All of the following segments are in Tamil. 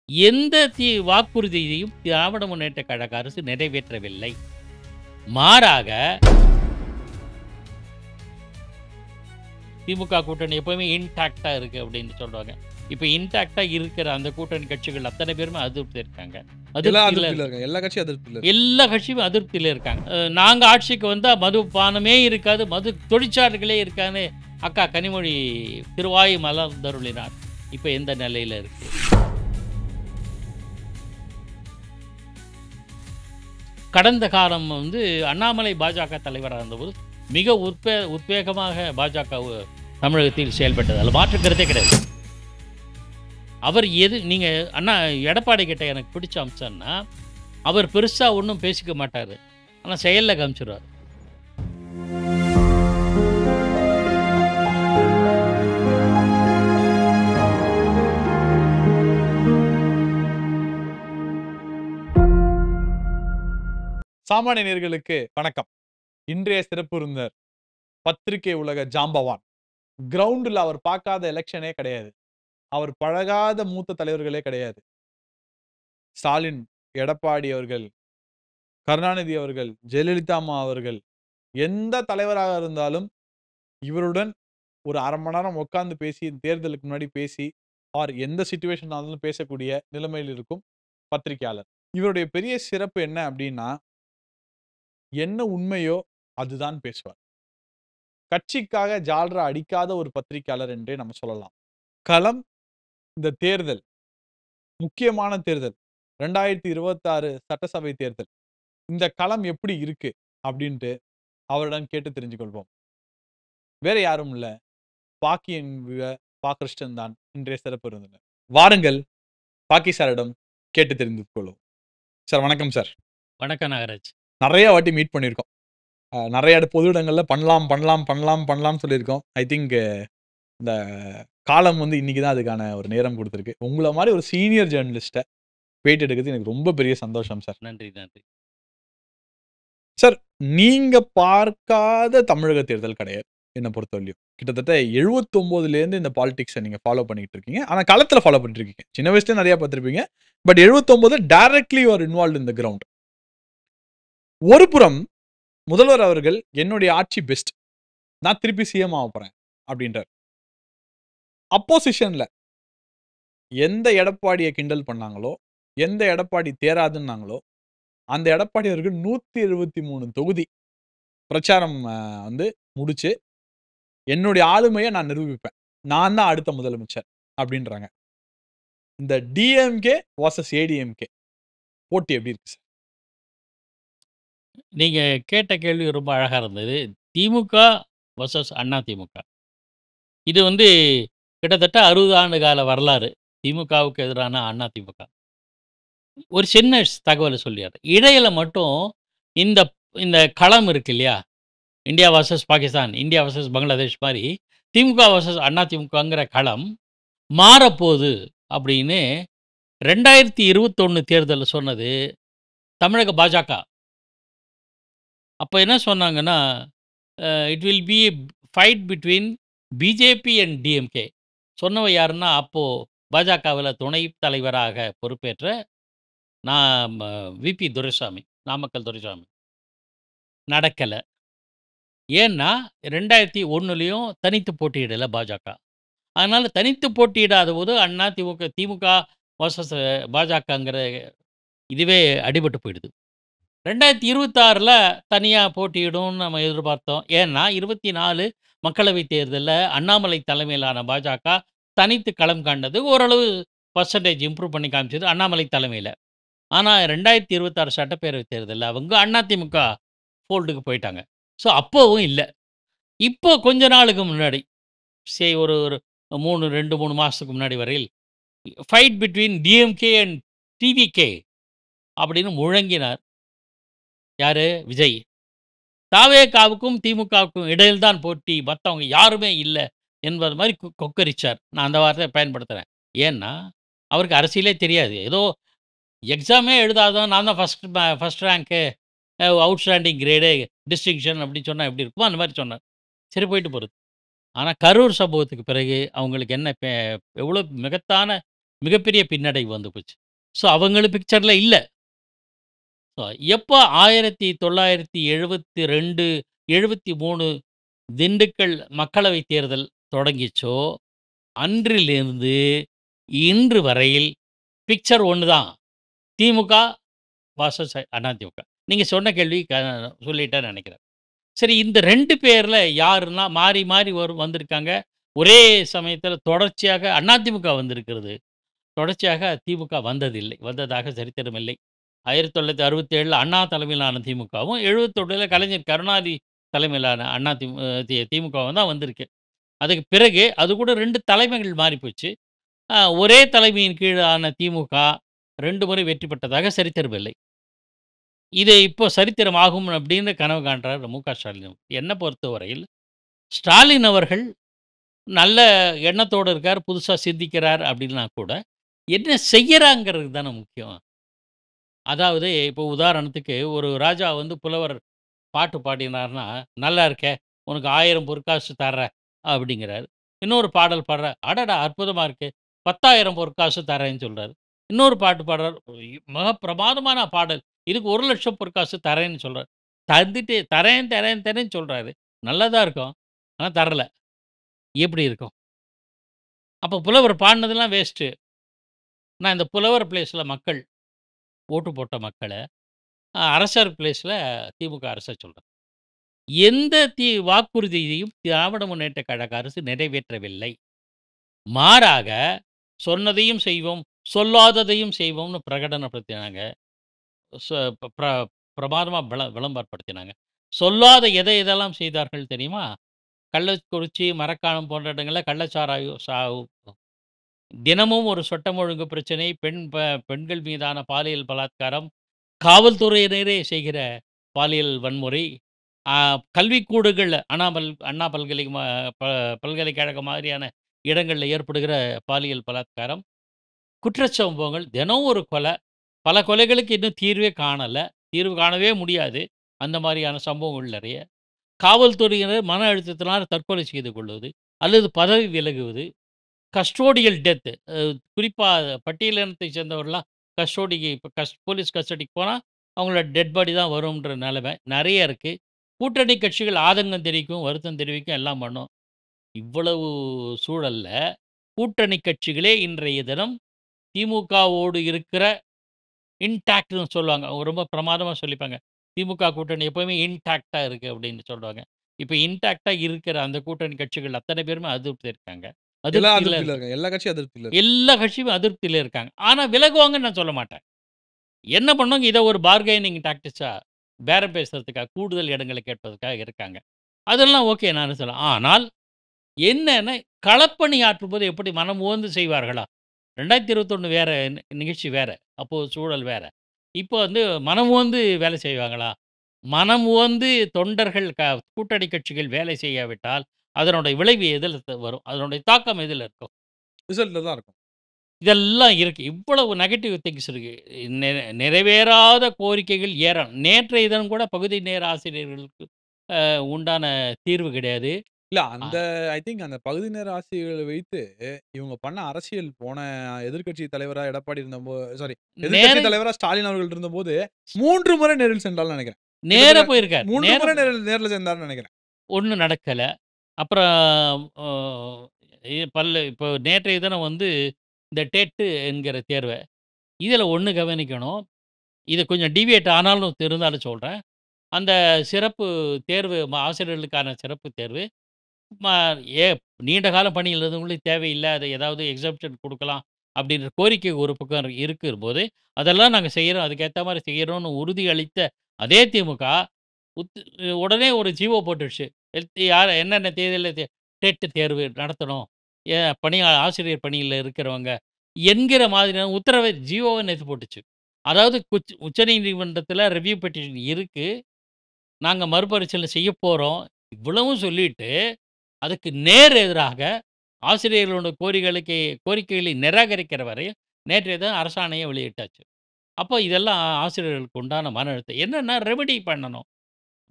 எந்த வாக்குறுதியையும் திராவிட முன்னேற்ற கழக அரசு நிறைவேற்றவில்லை. மாறாக திமுக கூட்டணி எப்பவுமே இன்டாக்ட்டா இருக்கு அப்படின்னு சொல்றாங்க. இப்ப இன்டாக்ட்டா இருக்கிற அந்த கூட்டணி கட்சிகள் அத்தனை பேருமே அதிருப்தியில இருக்காங்க. எல்லா அதிருப்தியில அதிருப்தியில இருக்காங்க. எல்லா கட்சியும் அதிருப்தியில இருக்காங்க. எல்லா கட்சியும் அதிருப்தியில இருக்காங்க. நாங்க ஆட்சிக்கு வந்தா மதுபானமே இருக்காது, மது தொழிற்சாலைகளே இருக்காதுன்னு அக்கா கனிமொழி திருவாய் மலர்ந்தருளினார். இப்ப எந்த நிலையில இருக்கு? கடந்த காலம் வந்து அண்ணாமலை பாஜக தலைவராக இருந்தபோது மிக உத்வேகமாக பாஜக தமிழகத்தில் செயல்பட்டது. அதில் மாற்று கருத்தே கிடையாது. அவர் நீங்க அண்ணா எடப்பாடி கிட்ட எனக்கு பிடிச்ச அம்சம்னா, அவர் பெருசா ஒண்ணும் பேசிக்க மாட்டாரு. ஆனா செயல்ல காமிச்சிருவாரு. சாமானிய நேயர்களுக்கு வணக்கம். இன்றைய சிறப்பு விருந்தினர் பத்திரிகை உலக ஜாம்பவான். கிரவுண்ட்ல அவர் பார்க்காத எலெக்ஷனே கிடையாது. அவர் பழகாத மூத்த தலைவர்களே கிடையாது. ஸ்டாலின், எடப்பாடி அவர்கள், கருணாநிதி அவர்கள், ஜெயலலிதா அம்மா அவர்கள், எந்த தலைவராக இருந்தாலும் இவருடன் ஒரு 1/2 மணி நேரம் உட்கார்ந்து பேசி, தேர்தலுக்கு முன்னாடி பேசி, எந்த சிச்சுவேஷன் ஆனாலும் பேசக்கூடிய நிலைமையில் இருக்கும் பத்திரிகையாளர். இவருடைய பெரிய சிறப்பு என்ன அப்படின்னா, என்ன உண்மையோ அதுதான் பேசுவார். கட்சிக்காக ஜால்ரா அடிக்காத ஒரு பத்திரிகையாளர் என்றே நம்ம சொல்லலாம். களம் இந்த தேர்தல், முக்கியமான தேர்தல் 2026 சட்டசபை தேர்தல். இந்த களம் எப்படி இருக்கு அப்படின்ட்டு அவரிடம் கேட்டு தெரிஞ்சு கொள்வோம். வேற யாரும் இல்ல, பாக்கி என்கிற பா. கிருஷ்ணன் தான் இன்றைய சிறப்பு விருந்தினர். வாருங்கள் பாக்கி சாரிடம் கேட்டு தெரிந்து கொள்வோம். சார் வணக்கம் சார். வணக்கம் நாகராஜ். நிறைய வாட்டி மீட் பண்ணியிருக்கோம். நிறைய பொது இடங்கள்ல பண்ணலாம் சொல்லியிருக்கோம். ஐ திங்க் இந்த காலம் வந்து இன்னைக்கு தான் அதுக்கான ஒரு நேரம் கொடுத்திருக்கு. உங்கள மாதிரி ஒரு சீனியர் ஜெர்னலிஸ்ட்ட பேட்டி எடுக்கிறது எனக்கு ரொம்ப பெரிய சந்தோஷம் சார். நன்றி, நன்றி. சார், நீங்க பார்க்காத தமிழக தேர்தல் கிடையாது. என்ன பொறுத்தவரையும். கிட்டத்தட்ட 79லேருந்து இந்த பாலிடிக்ஸ நீங்க ஃபாலோ பண்ணிட்டு இருக்கீங்க. ஆனா களத்துல ஃபாலோ பண்ணிட்டு இருக்கீங்க. சின்ன வயசுல நிறைய பார்த்திருப்பீங்க. But 79 directly you are involved in the ground. ஒரு புறம் முதல்வர் அவர்கள் என்னுடைய ஆட்சி பெஸ்ட். நான் திருப்பி சிஎம் ஆக போறேன் அப்படின்றார். அப்போசிஷன்ல எந்த எடப்பாடிய கிண்டல் பண்ணாங்களோ, எந்த எடப்பாடி தேராதுன்னாங்களோ, அந்த எடப்பாடி அவர்கள் 173 தொகுதி பிரச்சாரம் வந்து முடிச்சு, என்னுடைய ஆளுமைய நான் நிரூபிப்பேன். நான் தான் அடுத்த முதலமைச்சர் அப்படின்றாங்க. இந்த டிஎம்கே வெர்சஸ் ஏடிஎம்கே போட்டி எப்படி இருக்கு சார்? நீங்க கேட்ட கேள்வி ரொம்ப அழகா இருந்தது. திமுக வெர்சஸ் அதிமுக. இது வந்து கிட்டத்தட்ட 60 ஆண்டு கால வரலாறு. திமுகவுக்கு எதிரான அதிமுக. ஒரு சின்ன தகவல சொல்லிர்றேன். இடையில மட்டும் இந்த இந்த களம் இருக்கு இல்லையா? India versus Pakistan, India versus Bangladesh மாரி திமுக வெர்சஸ் அதிமுகங்கிற களம் மாறப்போது அப்படின்னு 2021 தேர்தல்ல சொன்னது தமிழக பாஜக. அப்ப என்ன சொன்னாங்கன்னா, it will be a fight between BJP and DMK. சொன்னவ யாருன்னா, அப்போ பாஜகவில துணை தலைவராக பொறுப்பேற்ற நான் விபி துரைசாமி, நாமக்கல் துரைசாமி. நடக்கல. ஏன்னா 2001லயும் தனித்து போட்டியிடல பாஜக. அதனால தனித்து போட்டியிடாதபோது திமுக வெர்சஸ் பாஜகங்கிற இதுவே அடிபட்டு போயிடுது. 2026ல தனியா போட்டியிடும்னு நம்ம எதிர்பார்த்தோம். ஏன்னா 24 மக்களவைத் தேர்தல்ல அண்ணாமலை தலைமையிலான பாஜக தனித்து களம் காண்டது. ஓரளவு பெர்சன்டேஜ் இம்ப்ரூவ் பண்ணி காமிச்சது அண்ணாமலை தலைமையில. ஆனா 2026 சட்டப்பேரவைத் தேர்தல்ல அவங்க அதிமுக ஃபோல்டுக்கு போயிட்டாங்க. ஸோ அப்பவும் இல்ல. இப்போ கொஞ்ச நாளுக்கு முன்னாடி ஒரு ஒரு 2, 3 மாசத்துக்கு முன்னாடி வரையில் fight between DMK and TVK அப்படின்னு முழங்கினார். யாரு? விஜய். தாவேகாவுக்கும் திமுகவுக்கும் இடையில் தான் போட்டி. மத்தவங்க யாருமே இல்ல என்பது மாரி கொக்கரிச்சார். நான் அந்த வார்த்தைய பயன்படுத்துறேன். ஏன்னா, அவருக்கு அரசியலே தெரியாது. ஏதோ எக்ஸாமே எழுதாதவன் நான் தான் first rank, outstanding grade, distinction அப்படின்னு சொன்னா எப்படி இருக்குமோ அந்த மாரி சொன்னார். சரி போயிட்டு போறது. ஆனா கரூர் சம்பவத்துக்கு பிறகு அவங்களுக்கு என்ன எவ்வளோ மிகப்பெரிய பின்னடைவு வந்து போச்சு. ஸோ அவங்களும் பிக்சர்ல இல்ல. ஸோ எப்போ 1972, 73 திண்டுக்கல் மக்களவைத் தேர்தல் தொடங்கிச்சோ, அன்றிலிருந்து இன்று வரையில் பிக்சர் ஒண்ணு தான். திமுக வர்சஸ் அதிமுக. நீங்க சொன்ன கேள்வி சொல்லிட்டேன்னு நெனைக்கிறேன். சரி இந்த 2 பேர்ல யாருன்னா மாறி மாறி வந்திருக்காங்க. ஒரே சமயத்தில தொடர்ச்சியாக அதிமுக வந்திருக்கிறது. தொடர்ச்சியாக திமுக வந்ததில்லை. வந்ததாக சரித்திரம் இல்லை. 1967ல அண்ணா தலைமையிலான திமுகவும், 71ல கலைஞர் கருணாநிதி தலைமையிலான திமுகவும் தான் வந்திருக்கு. அதுக்கு பிறகு அது கூட 2 தலைமைகள் மாறி போச்சு. ஒரே தலைமையின் கீழான திமுக 2 முறை வெற்றி பெற்றதாக சரித்திரம் இல்லை. இது இப்போ சரித்திரம் ஆகும் அப்படின்னு கனவு காண்றார் மு.க. ஸ்டாலின். என்ன பொறுத்தவரையில் ஸ்டாலின் அவர்கள் நல்ல எண்ணத்தோடு இருக்கார், புதுசா சிந்திக்கிறார் அப்படின்னா கூட, என்ன செய்யறாங்கிறது தானே முக்கியம். அதாவது இப்போ உதாரணத்துக்கு ஒரு ராஜா வந்து புலவர் பாட்டு பாடினார்னா, "நல்லா இருக்கே, உனக்கு 1000 பொற்காசு தர்றேன்" அப்படிங்கிறாரு. இன்னொரு பாடல் பாடுறார், "அடடா அற்புதமா இருக்கே, 10,000 பொற்காசு தர்றேன்னு" சொல்றாரு. இன்னொரு பாட்டு பாடுறார், மிக பிரமாதமான பாடல், "இதுக்கு 1,00,000 பொற்காசு தர்றேன்னு" சொல்றாரு. தந்துட்டு தரேன், தரேன், தரேன்னு சொல்றாரு. நல்லா தான் இருக்கும். ஆனா தரல. எப்படி இருக்கும்? அப்ப புலவர் பாடுனதெல்லாம் வேஸ்ட்டு. நான் இந்த புலவர் பிளேஸ்ல மக்கள், ஓட்டு போட்ட மக்கள, அரசர் பிளேஸ்ல திமுக அரச சொல்றேன். எந்த வாக்குறுதியையும் திராவிட முன்னேற்றக் கழக அரசு நிறைவேற்றவில்லை. மாறாக சொன்னதையும் செய்வோம், சொல்லாததையும் செய்வோம்னு பிரகடனப்படுத்தினாங்க. சொ ப பிர பிரமாதமா விளம்பரப்படுத்தினாங்க. சொல்லாத எதெல்லாம் செய்தார்கள் தெரியுமா? கள்ளக்குறிச்சி, மரக்காணம் போன்ற இடங்கள்ல கள்ளச்சாராயம் தினமும் ஒரு சட்டம் ஒழுங்கு பிரச்சனை, பெண்கள் மீதான பாலியல் பலாத்காரம், காவல்துறையினரே செய்கிற பாலியல் வன்முறை, ஆ கல்விக்கூடங்கள் அண்ணா பல்கலைக்கழகம் மாதிரியான இடங்கள்ல ஏற்படுகிற பாலியல் பலாத்காரம், குற்றச்சம்பவங்கள், தினம் ஒரு கொலை. பல கொலைகளுக்கு இன்னும் தீர்வே காணல. தீர்வு காணவே முடியாது. அந்த மாரியான சம்பவங்கள் நெறைய. காவல்துறையினர் மன அழுத்தத்தினால் தற்கொலை செய்து கொள்வது, அல்லது பதவி விலகுவது, கஸ்டோடியல் டெத் குறிப்பா பட்டியலினத்தை சேர்ந்தவர்லாம் கஸ்டோடிக்கு இப்ப போலீஸ் கஸ்டடிக்கு போனா, அவங்களோட டெட் பாடி தான் வரும்ன்ற நெலைமை நெறைய இருக்கு. கூட்டணி கட்சிகள் ஆதங்கம் தெரிவிக்கும், வருத்தம் தெரிவிக்கும், எல்லாம் பண்ணும். இவ்வளவு சூழல்ல, கூட்டணி கட்சிகளே இன்றைய தினம் திமுகவோடு இருக்கிற இன்டாக்ட்ன்னு சொல்லுவாங்க. அவங்க ரொம்ப பிரமாதமா சொல்லிப்பாங்க. திமுக கூட்டணி எப்பவுமே இன்டாக்ட்டா இருக்கு அப்படின்னு சொல்லுவாங்க. இப்ப இன்டாக்ட்டா இருக்கிற அந்த கூட்டணி கட்சிகள் அத்தனை பேருமே அதிருப்தில இருக்காங்க. எல்லாம் அதிருப்தியில அதிருப்தியில இருக்காங்க. எல்லா கட்சியும் அதிருப்தியில இருக்கு. எல்லா கட்சியும் அதிருப்தியில இருக்காங்க. ஆனா விலகுவாங்கன்னு நான் சொல்ல மாட்டேன். என்ன பண்ணுவாங்க, இத ஒரு பார்கெனிங் டாக்டிக்ஸா பேரம் பேசுறதுக்காக, கூடுதல் இடங்கள கேட்பதற்காக இருக்காங்க. அதெல்லாம் ஓகே நானு சொல்லலாம். ஆனால் என்னன்னா, களப்பணி ஆற்றும்போது எப்படி மனம் உவந்து செய்வார்களா? 2021 வேற நிகழ்ச்சி வேற. அப்போ சூழல் வேற. இப்போ வந்து மனம் உவந்து வேலை செய்வாங்களா? மனம் உவந்து தொண்டர்கள் கூட்டணி கட்சிகள் வேலை செய்யாவிட்டால், அதனுடைய விளைவு எதில வரும்? அதனுடைய தாக்கம் எதில இருக்கும்? ரிசல்ட்ல தான் இருக்கும். இதெல்லாம் இருக்கு. இவ்வளவு நெகட்டிவ் திங்க்ஸ் இருக்கு. நிறைவேறாத கோரிக்கைகள் ஏராளம். நேற்றைய தினம் கூட பகுதி நேர ஆசிரியர்களுக்கு உண்டான தீர்வு கிடையாது. இல்ல அ அந்த ஐ திங்க் அந்த பகுதி நேர ஆசிரியர்களை வைத்து, இவங்க பண்ண அரசியல் போன எதிர்க்கட்சி தலைவரா எடப்பாடி சாரி நேர எதிர்க்கட்சி தலைவரா ஸ்டாலின் அவர்கள் இருந்தபோது 3 முறை நேரில் சென்றார்ன்னு நெனைக்கிறேன். நேரா கிட்டத்தட்ட போயிருக்கார். 3 முறை நேர்ல சென்றார்ன்னு நெனைக்கிறேன். ஒண்ணும் நடக்கல. அப்புறம் அ இப்போ நேற்றைய தினம் வந்து இந்த டெட் என்கிற தேர்வ, இதில ஒண்ணு கவனிக்கணும். இது கொஞ்சம் டீவியேட் ஆனாலும் இருந்தாலும் சொல்றேன். அந்த சிறப்பு தேர்வு ஆசிரியர்களுக்கான சிறப்பு தேர்வு ம ஏ நீண்ட காலம் பணியில் இருந்தவங்களுக்கு தேவையில்ல. அதை ஏதாவது எக்ஸம்ப்ஷன் குடுக்கலாம் அப்படின்ற கோரிக்கை ஒரு பக்கம் இருக்கும்போது, அதெல்லாம் நாங்க செய்றோம். அதுக்கேத்த மாரி செய்றோம்னு உறுதி அளித்த அதே திமுக, உத் உடனே ஒரு ஜீவோ போட்டுருச்சு. யார் என்னென்ன தேதியில டெட் தேர்வு நடத்தணும். ஆசிரியர் பணியில இருக்கிறவங்க என்கிற மாதிரியான உத்தரவை ஜியோவ நேத்து போட்டுச்சு. அதாவது உச்சநீதிமன்றத்தில ரிவ்யூ பெட்டிஷன் இருக்கு. நாங்க மறுபரிசீலனை செய்யப் போறோம். இவ்வளவும் சொல்லிட்டு, அதுக்கு நேர் எதிராக ஆசிரியர்களோட கோரிக்கைகளை நிராகரிக்கிற வரை நேற்றைய தினம் அரசாணைய வெளியிட்டாச்சு. அப்போ இதெல்லாம் ஆசிரியர்களுக்கு உண்டான மன அழுத்தம். என்னன்னா ரெமெடி பண்ணணும்.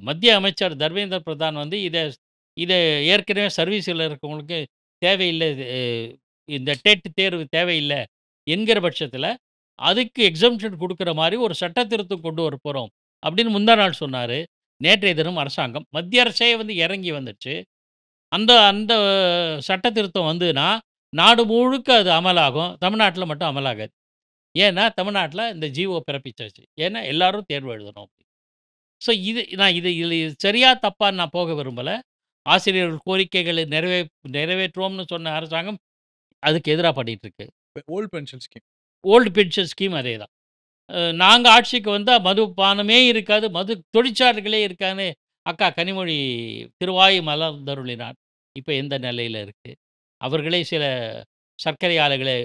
மத்திய அமைச்சர் தர்மேந்திர பிரதான் வந்து இத ஏற்கனவே சர்வீஸ்ல இருக்கவங்களுக்கு தேவையில்ல. இந்த டெட் தேர்வு தேவையில்ல. என்கிற பட்சத்தில, அதுக்கு எக்ஸம்ப்ஷன் குடுக்குற மாரி ஒரு சட்ட திருத்தம் கொண்டு வரப்போறோம். அப்படின்னு முந்தா நாள் சொன்னாரு. நேற்றைய தினம் அரசாங்கம் மத்திய அரசே வந்து இறங்கி வந்துருச்சு. அந்த அந்த சட்ட திருத்தம் வந்ததுனா, நாடு முழுக்க அது அமலாகும். தமிழ்நாட்டில மட்டும் அமலாகாது. ஏன்னா, தமிழ்நாட்டில இந்த ஜிஓ பிறப்பிச்சாச்சு. ஏன்னா, எல்லாரும் தேர்வு எழுதணும். ஸோ இது சரியா தப்பான்னு நான் போக விரும்பல. ஆசிரியர்கள் கோரிக்கைகளை நிறைவேற்றுவோம்னு சொன்ன அரசாங்கம் அதுக்கு எதிரா பண்ணிட்டு இருக்கு. Old pension scheme. Old pension scheme அதேதான். நாங்க ஆட்சிக்கு வந்தா மதுபானமே இருக்காது, மது தொழிற்சாலைகளே இருக்காதுன்னு அக்கா கனிமொழி திருவாய் மலர்ந்தருளினார். இப்ப எந்த நிலையில இருக்கு? அவர்களே சில சர்க்கரை ஆலைகளை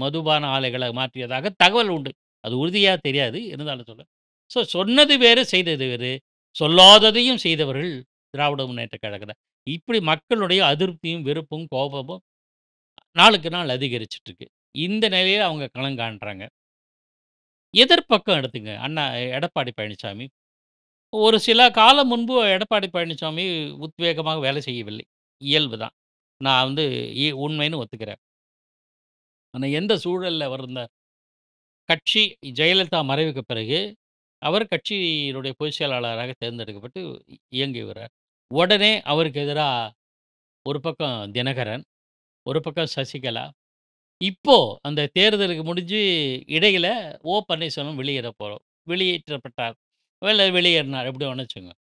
மதுபான ஆலைகளா மாற்றியதாக தகவல் உண்டு. அது உறுதியா தெரியாது. இருந்தாலும் சொல்றேன். ஸோ சொன்னது வேறு, செய்தது வேறு. சொல்லாததையும் செய்தவர்கள் திராவிட முன்னேற்றக் கழகம் தான். இப்படி மக்களுடைய அதிருப்தியும், வெறுப்பும், கோபமும் நாளுக்கு நாள் அதிகரிச்சுட்டு இருக்கு. இந்த நிலையில அவங்க களம் காண்றாங்க. எதிர்ப்பக்கம் எடுத்துங்க. எடப்பாடி பழனிசாமி. ஒரு சில காலம் முன்பு எடப்பாடி பழனிசாமி உத்வேகமாக வேலை செய்யவில்லை. இயல்பு தான். நான் வந்து உண்மைன்னு ஒத்துக்கிறேன். ஆனா எந்த சூழல்ல அவர் இருந்தார்? கட்சி ஜெயலலிதா மறைவுக்கு பிறகு, அவர் கட்சியினுடைய பொதுச் செயலாளராக தேர்ந்தெடுக்கப்பட்டு இயங்கி வர்றார். உடனே அவருக்கு எதிரா ஒரு பக்கம் தினகரன், ஒரு பக்கம் சசிகலா. இப்போ அந்த தேர்தலுக்கு முடிஞ்சு இடையில பன்னீர்செல்வம் வெளியேற்றப்பட்டார். வெளியேறினார் எப்படி வேணா வச்சுக்கோங்க.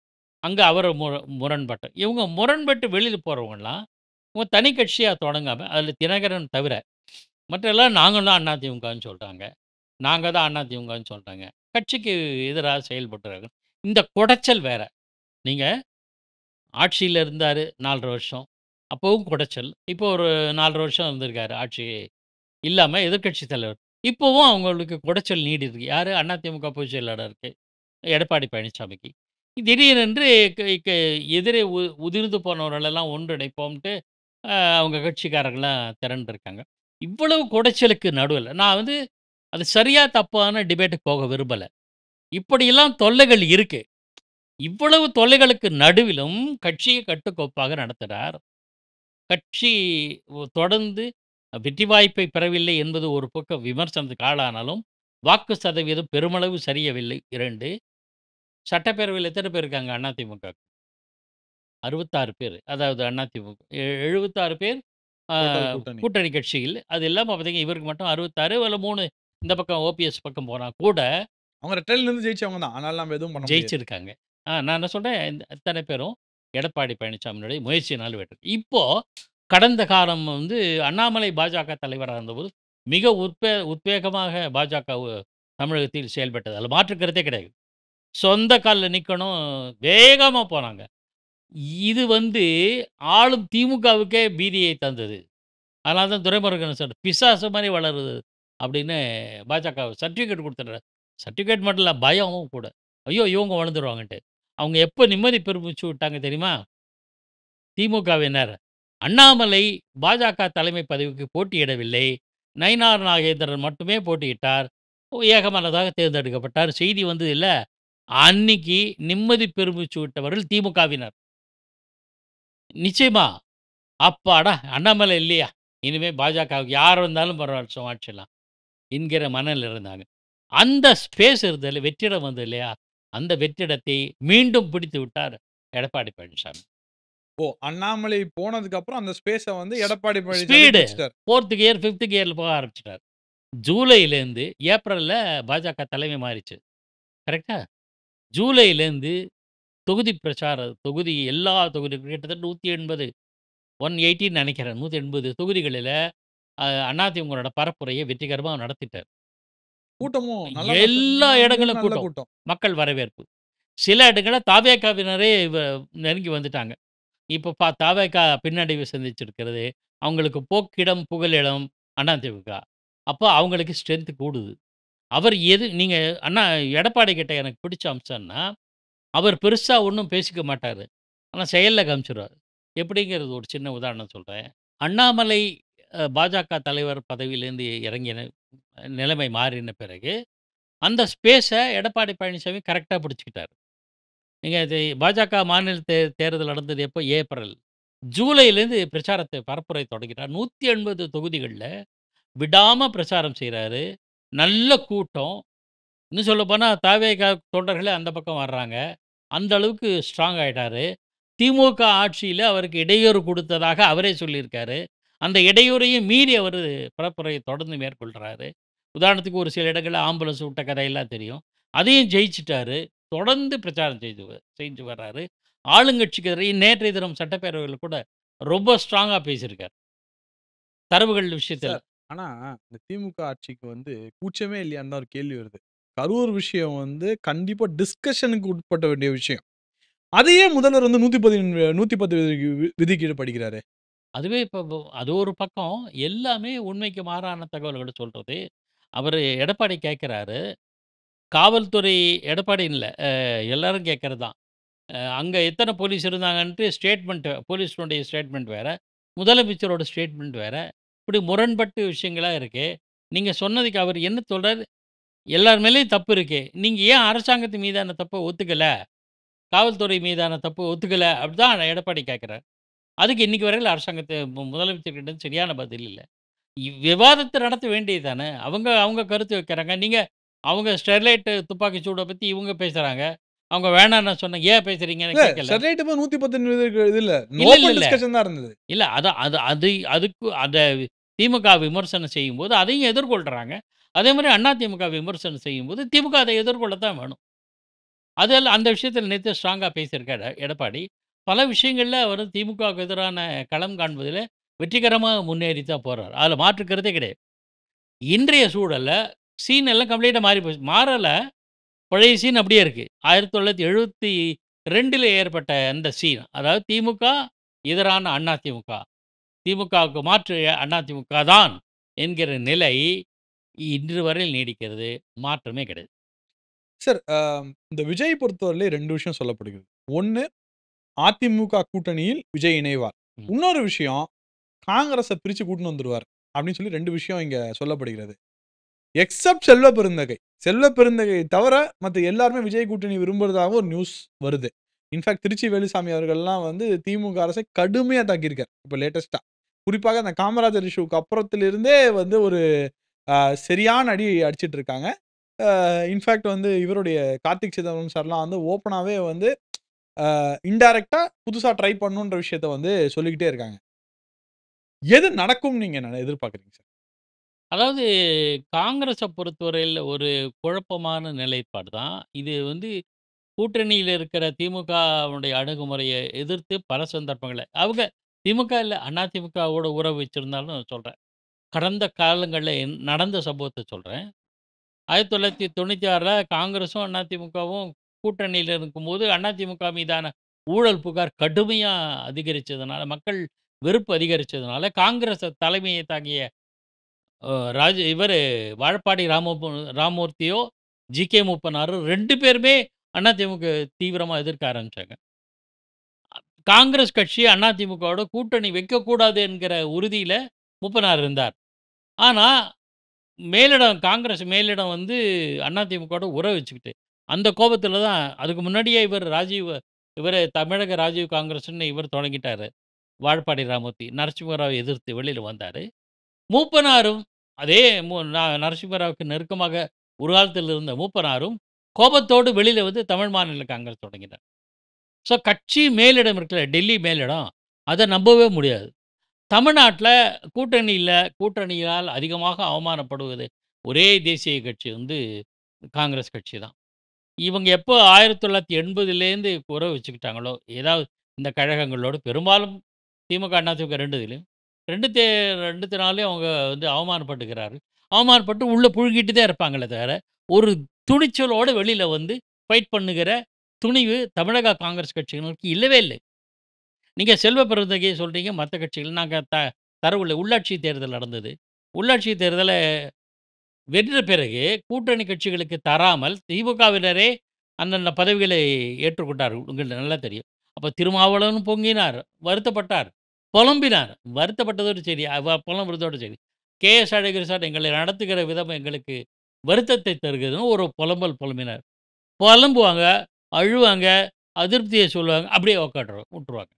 அங்க அவர் முரண்பட்டார். இவங்க முரண்பட்டு வெளியில போறவங்கலாம், இவங்க தனி கட்சியா தொடங்காம, அதில தினகரன் தவிர, மற்ற எல்லாம் நாங்க தான் அதிமுகன்னு சொல்றாங்க. நாங்க தான் அதிமுகன்னு சொல்றாங்க. கட்சிக்கு எதிரா செயல்பட்டுறாங்க. இந்த குடைச்சல் வேற. நீங்க ஆட்சியில இருந்தாரு 4 1/2 வருஷம். அப்பவும் குடைச்சல். இப்போ ஒரு 4 1/2 வருஷம் இருந்திருக்காரு ஆட்சி இல்லாம எதிர்க்கட்சி தலைவர். இப்பவும் அவங்களுக்கு குடைச்சல் நீடிருக்கு. யாரு? அதிமுக பொதுச் செயலாளருக்கு எடப்பாடி பழனிசாமிக்கு. திடீரென்று க க எதிரே உதிர்ந்து போனவர்களெல்லாம் ஒன்றிணைப்போம்ன்ட்டு அவங்க கட்சிக்காரங்கலாம் திரண்டிருக்காங்க. இவ்வளவு குடைச்சலுக்கு நடுவுல நான் வந்து அது சரியா தப்பான டிபேட்டுக்கு போக விரும்பல. இப்படியெல்லாம் தொல்லைகள் இருக்கு. இவ்வளவு தொல்லைகளுக்கு நடுவிலும் கட்சியை கட்டுக்கோப்பாக நடத்துறார். கட்சி தொடர்ந்து வெற்றி வாய்ப்பை பெறவில்லை என்பது ஒரு பக்கம் விமர்சனத்துக்கு ஆளானாலும், வாக்கு சதவீதம் பெருமளவு சரியவில்லை 2. சட்டப்பேரவையில எத்தன பேர் இருக்காங்க அதிமுக? 66 பேர். அதாவது அதிமுக 76 பேர் ஆ டோட்டல் கூட்டணி. கூட்டணி கட்சியில். அது இல்லாம பார்த்தீங்கன்னா, இவருக்கு மட்டும் 66 அதில 3 இந்த பக்கம் ஓபிஎஸ் பக்கம் போனா கூட அவங்க ரெட்டையில இருந்து ஜெயிச்சவங்க தான். அதனால நம்ம எதுவும் பண்ண முடியாது. ஜெயிச்சிருக்காங்க. நான் என்ன சொல்றேன், இந்த அத்தனை பேரும் எடப்பாடி பழனிசாமியினுடைய முயற்சியினால் வெற்றி. இப்போ கடந்த காலம் வந்து அண்ணாமலை பாஜக தலைவரா இருந்தபோது, மிக உத்வேகமாக பாஜக தமிழகத்தில் செயல்பட்டது. அதில மாற்று கருத்தே கிடையாது. சொந்த கால்ல நிக்கணும், வேகமா போனாங்க. இது வந்து ஆளும் திமுகவுக்கே பீதியை தந்தது. அதனால தான் துரைமுருகன் சார் பிசாசு மாரி வளருது அப்படின்னு பாஜக சர்டிஃபிகேட் குடுத்துடுறாரு. சர்டிஃபிகேட் மட்டும் இல்ல, பயமும் கூட. ஐயோ! இவங்க வளர்ந்துருவாங்கன்ட்டு. அவங்க எப்போ நிம்மதி பெருமூச்சு விட்டாங்க தெரியுமா? திமுகவினர். அண்ணாமலை பாஜக தலைமை பதவிக்கு போட்டியிடவில்லை. நயினார் நாகேந்திரன் மட்டுமே போட்டியிட்டார். ஏகமனதாக தேர்ந்தெடுக்கப்பட்டார். செய்தி வந்ததுல்ல. அன்னைக்கு நிம்மதி பெருமூச்சு விட்டவர்கள் திமுகவினர். நிச்சயமா. அப்பாடா! அண்ணாமலை இல்லையா? இனிமே பாஜகவுக்கு யார் வந்தாலும் பரவால்ல சமாளிச்சிடலாம். என்கிற மனநிலையில இருந்தாங்க. அந்த ஸ்பேஸ் இருந்ததுல வெற்றிடம் வந்தது இல்லையா? அந்த வெற்றிடத்தை மீண்டும் பிடித்து விட்டார் எடப்பாடி பழனிசாமி. அண்ணாமலை போனதுக்கு அப்புறம் அந்த ஸ்பேஸ வந்து எடப்பாடி பழனிசாமி ஸ்பீடு பிடிச்சிட்டாரு. 4த் கியர், 5த் கியர்ல போக ஆரம்பிச்சுட்டார். ஜூலையிலேருந்து ஏப்ரல்ல பாஜக தலைமை மாறிச்சு. கரெக்ட்டா? ஜூலையிலேருந்து தொகுதி தொகுதி எல்லா கிட்டத்தட்ட 180 180ன்னு நெனைக்கிறேன். 180 தொகுதிகளில அதிமுகவோட பரப்புரையை வெற்றிகரமா நடத்திட்டார். கூட்டமும் நல்லா எல்லா இடங்களும் நல்ல கூட்டம். கூட்டம். மக்கள் வரவேற்பு. சில இடங்கள்ல தாவேகாவினரே நெருங்கி வந்துட்டாங்க. இப்ப தாவேகா பின்னடைவு சந்திச்சிருக்கிறது. அவங்களுக்கு போக்கிடம், புகலிடம் அதிமுக. அப்ப அவங்களுக்கு ஸ்ட்ரென்த் கூடுது. அவர் நீங்க எடப்பாடி கிட்ட எனக்கு பிடிச்ச அம்சம்ன்னா, அவர் பெருசா ஒண்ணும் பேசிக்க மாட்டாரு. ஆனா செயல்ல காமிச்சுருவாரு. எப்படிங்கிறது ஒரு சின்ன உதாரணம் சொல்றேன். அண்ணாமலை பாஜக தலைவர் பதவியிலேருந்து இறங்கின நிலைமை மாறின பிறகு, அந்த ஸ்பேஸ எடப்பாடி பழனிசாமி கரெக்ட்டா பிடிச்சுக்கிட்டாரு. நீங்க இது பாஜக மாநில தேர்தல் நடந்தது எப்போ? ஏப்ரல். ஜூலையிலேருந்து பிரச்சாரத்தை பரப்புரை தொடங்கிட்டார். 180 தொகுதிகள்ல விடாம பிரச்சாரம் செய்றாரு. நல்ல கூட்டம். இன்னும் சொல்லப்போனா தாவேகா தொண்டர்களே அந்த பக்கம் வர்றாங்க. அந்த அளவுக்கு ஸ்ட்ராங் ஆயிட்டாரு. திமுக ஆட்சியில அவருக்கு இடையூறு குடுத்ததாக அவரே சொல்லியிருக்காரு. அந்த இடையூறையும் மீறி அவரு பரப்புரையை தொடர்ந்து மேற்கொள்றாரு. உதாரணத்துக்கு ஒரு சில இடங்கள்ல ஆம்புலன்ஸ் விட்ட கதையெல்லாம் தெரியும். அதையும் ஜெயிச்சுட்டாரு. தொடர்ந்து பிரச்சாரம் செஞ்சு வர்றாரு. ஆளுங்கட்சிக்கு எதிரே நேற்றைய தினம் சட்டப்பேரவையில கூட ரொம்ப ஸ்ட்ராங்கா பேசியிருக்காரு. தரவுகள் விஷயத்துல. சார், ஆனா இந்த திமுக ஆட்சிக்கு வந்து கூச்சமே இல்லையான்னு தான் ஒரு கேள்வி வருது. கரூர் விஷயம் வந்து கண்டிப்பா டிஸ்கஷனுக்கு உட்பட்ட வேண்டிய விஷயம். அதையே முதல்வர் வந்து 110 விதிக்கு கீழ படிக்கிறாரு. அதுவே இப்ப அது ஒரு பக்கம். எல்லாமே உண்மைக்கு மாறான தகவல்கள சொல்றது. அவரு எடப்பாடி கேட்கிறாரு. காவல்துறை எடப்பாடின்னு இல்ல. எல்லாரும் கேட்கிறது தான். அங்க எத்தன போலீஸ் இருந்தாங்கன்ட்டு போலீஸுடைய ஸ்டேட்மெண்ட் வேற. முதலமைச்சரோட ஸ்டேட்மெண்ட் வேற. இப்படி முரண்பட்டு விஷயங்களா இருக்கு. நீங்க சொன்னதுக்கு அவர் என்ன சொல்றாரு? எல்லார் மேலயும் தப்பு இருக்கு. நீங்க ஏன் அரசாங்கத்து மீதான தப்ப ஒத்துக்கல? காவல்துறை மீதான தப்பு ஒத்துக்கல. அப்படிதான் எடப்பாடி கேட்கிறார். அதுக்கு இன்னைக்கு வரையில முதலமைச்சர்கிட்ட இருந்து சரியான பதில் இல்ல. விவாதத்த நடத்த வேண்டியது தானே! அவங்க அவங்க கருத்து வைக்கிறாங்க. நீங்க அவங்க ஸ்டெர்லைட் துப்பாக்கி சூட பத்தி இவங்க பேசுறாங்க. அவங்க வேணான்னு சொன்னா ஏன் பேசுறீங்கன்னு இல்ல கேட்கல. ஸ்டெர்லைட் போய் 110 இது இல்ல. இல்ல, இல்ல, ஓப்பன் இல்ல. டிஸ்கஷன் தான் இருந்தது. இல்ல. அதான் அதுக்கு திமுக விமர்சனம் செய்யும்போது அதையும் எதிர்கொள்றாங்க. அதேமாரி அதிமுக விமர்சனம் செய்யும்போது திமுக அதை எதிர்கொள்ளத்தான் வேணும். அதெல்லாம் அந்த விஷயத்தில நேத்து ஸ்ட்ராங்கா பேசியிருக்காரு எடப்பாடி. பல விஷயங்கள்ல அவர் திமுகவுக்கு எதிரான களம் காண்பதில வெற்றிகரமா முன்னேறி தான் போறார். அதுல மாற்று கருத்தே கிடையாது. இன்றைய சூழல்ல சீன் எல்லாம் கம்ப்ளீட்டா மாறி போச்சு. மாறல. பழைய சீன் அப்படியே இருக்கு. 1972ல ஏற்பட்ட அந்த சீன். அதாவது திமுக எதிரான அதிமுக. திமுகவுக்கு மாற்று அதிமுக தான் என்கிற நிலை இன்று வரையில் நீடிக்கிறது. மாற்றமே கிடையாது. சார், இந்த விஜய் பொறுத்தவரையிலே 2 விஷயம் சொல்லப்படுகிறது. 1 அதிமுக கூட்டணியில் விஜய் இணைவார். ம். இன்னொரு விஷயம் காங்கிரஸ பிரிச்சு கூட்டின்னு வந்துருவார். அப்படின்னு சொல்லி 2 விஷயம் இங்க சொல்லப்படுகிறது. எக்செப்ட் செல்வ பெருந்தகை. செல்வ பெருந்தகையை தவிர மத்த எல்லாருமே விஜய் கூட்டணி விரும்புறதாக ஒரு நியூஸ் வருது. இன்ஃபாக்ட் திருச்சி வேலுசாமி அவர்கள்லாம் வந்து திமுக அரசை கடுமையா தாக்கியிருக்கார். இப்ப லேட்டஸ்ட்டா. குறிப்பாக அந்த காமராஜர் இஷ்யூக்கு அப்புறத்திலிருந்தே வந்து ஒரு அ சரியான அடி அடிச்சிட்டு இருக்காங்க. இன்ஃபாக்ட் வந்து இவருடைய கார்த்திக் சிதம்பரம் சார்லாம் வந்து ஓப்பனாவே வந்து இன்டைரக்ட்டா புதுசா ட்ரை பண்ணணுன்ற விஷயத்த வந்து சொல்லிக்கிட்டே இருக்காங்க. எது நடக்கும்னு நீங்க எதிர்பார்க்கிறீங்க சார்? அதாவது காங்கிரஸ பொறுத்தவரையில ஒரு குழப்பமான நிலைப்பாடு தான். இது கூட்டணியில இருக்கிற திமுகவுடைய அணுகுமுறைய எதிர்த்து பல சந்தர்ப்பங்கள்ல அவங்க திமுக இல்ல அதிமுகவோட உறவு வச்சிருந்தாலும் சொல்றேன். கடந்த காலங்கள்ல நடந்த சம்பவத்த சொல்றேன். 1996ல காங்கிரஸும் அதிமுகவும் கூட்டணியில இருக்கும்போது அதிமுக மீதான ஊழல் புகார் கடுமையா அதிகரிச்சதுனால, மக்கள் வெறுப்பு அதிகரிச்சதுனால, காங்கிரஸ் தலைமையை தாங்கிய அ ராஜ இவரு வாழப்பாடி ராமமூர்த்தியோ, ஜி.கே. மூப்பனாரும் 2 பேருமே அதிமுக தீவிரமா எதிர்க்க ஆரம்பிச்சாங்க. காங்கிரஸ் கட்சி அதிமுகவோட கூட்டணி வைக்கக்கூடாது என்கிற உறுதியில மூப்பனார் இருந்தார். ஆனா, காங்கிரஸ் மேலிடம் அதிமுகவோட உறவு வச்சுக்கிட்டு, அந்த கோபத்தில தான் அதுக்கு முன்னாடியே இவரு தமிழக ராஜீவ் காங்கிரஸ்ன்னு இவர் தொடங்கிட்டாரு. வாழப்பாடி ராமமூர்த்தி. நரசிம்மராவ எதிர்த்து வெளியில வந்தாரு. மூப்பனாரும் அதே நரசிம்மராவுக்கு நெருக்கமாக ஒரு காலத்தில் இருந்த மூப்பனாரும் கோபத்தோடு வெளியில தமிழ் மாநில காங்கிரஸ் தொடங்கினார். ஸோ கட்சி மேலிடம் இருக்குல்ல, டெல்லி மேலிடம், அத நம்பவே முடியாது. தமிழ்நாட்ல கூட்டணியால் அதிகமாக அவமானப்படுவது ஒரே தேசிய கட்சி காங்கிரஸ் கட்சி தான். இவங்க எப்போ 1980லேருந்து உறவு வச்சுக்கிட்டாங்களோ, ஏதாவது இந்த கழகங்களோடு பெரும்பாலும் திமுக, அதிமுக 2 இதுலயும் 2த்தினாலயும் அவங்க அவமானப்பட்டுக்கிறார்கள். அவமானப்பட்டு உள்ள புழுங்கிட்டு தான் இருப்பாங்களே தவிர, ஒரு துணிச்சலோட வெளியில ஃபைட் பண்ணுகிற துணிவு தமிழக காங்கிரஸ் கட்சியினருக்கு இல்லவே இல்லை. நீங்க செல்வ பெருந்தகைய சொல்றீங்க, மத்த கட்சிகள் நாங்க தரவுல உள்ளாட்சி தேர்தல் நடந்தது. உள்ளாட்சி தேர்தல வென்ற பிறகு கூட்டணி கட்சிகளுக்கு தராமல் திமுகவினரே அந்தந்த பதவிகளை ஏற்றுக்கொண்டார்கள். உங்களுக்கு நல்லா தெரியும். அப்ப திருமாவளவனும் பொங்கினார், வருத்தப்பட்டார், புலம்பினார். வருத்தப்பட்டதோடு சரி, புலம்புறதோடு சரி. கே.எஸ். அழகிரி சார் எங்களை நடத்துகிற விதம் எங்களுக்கு வருத்தத்தை தருகிறதுன்னு ஒரு புலம்பல் புலம்பினார். புலம்புவாங்க, அழுவாங்க, அதிருப்திய சொல்லுவாங்க. அப்படியே உட்டுருவாங்க.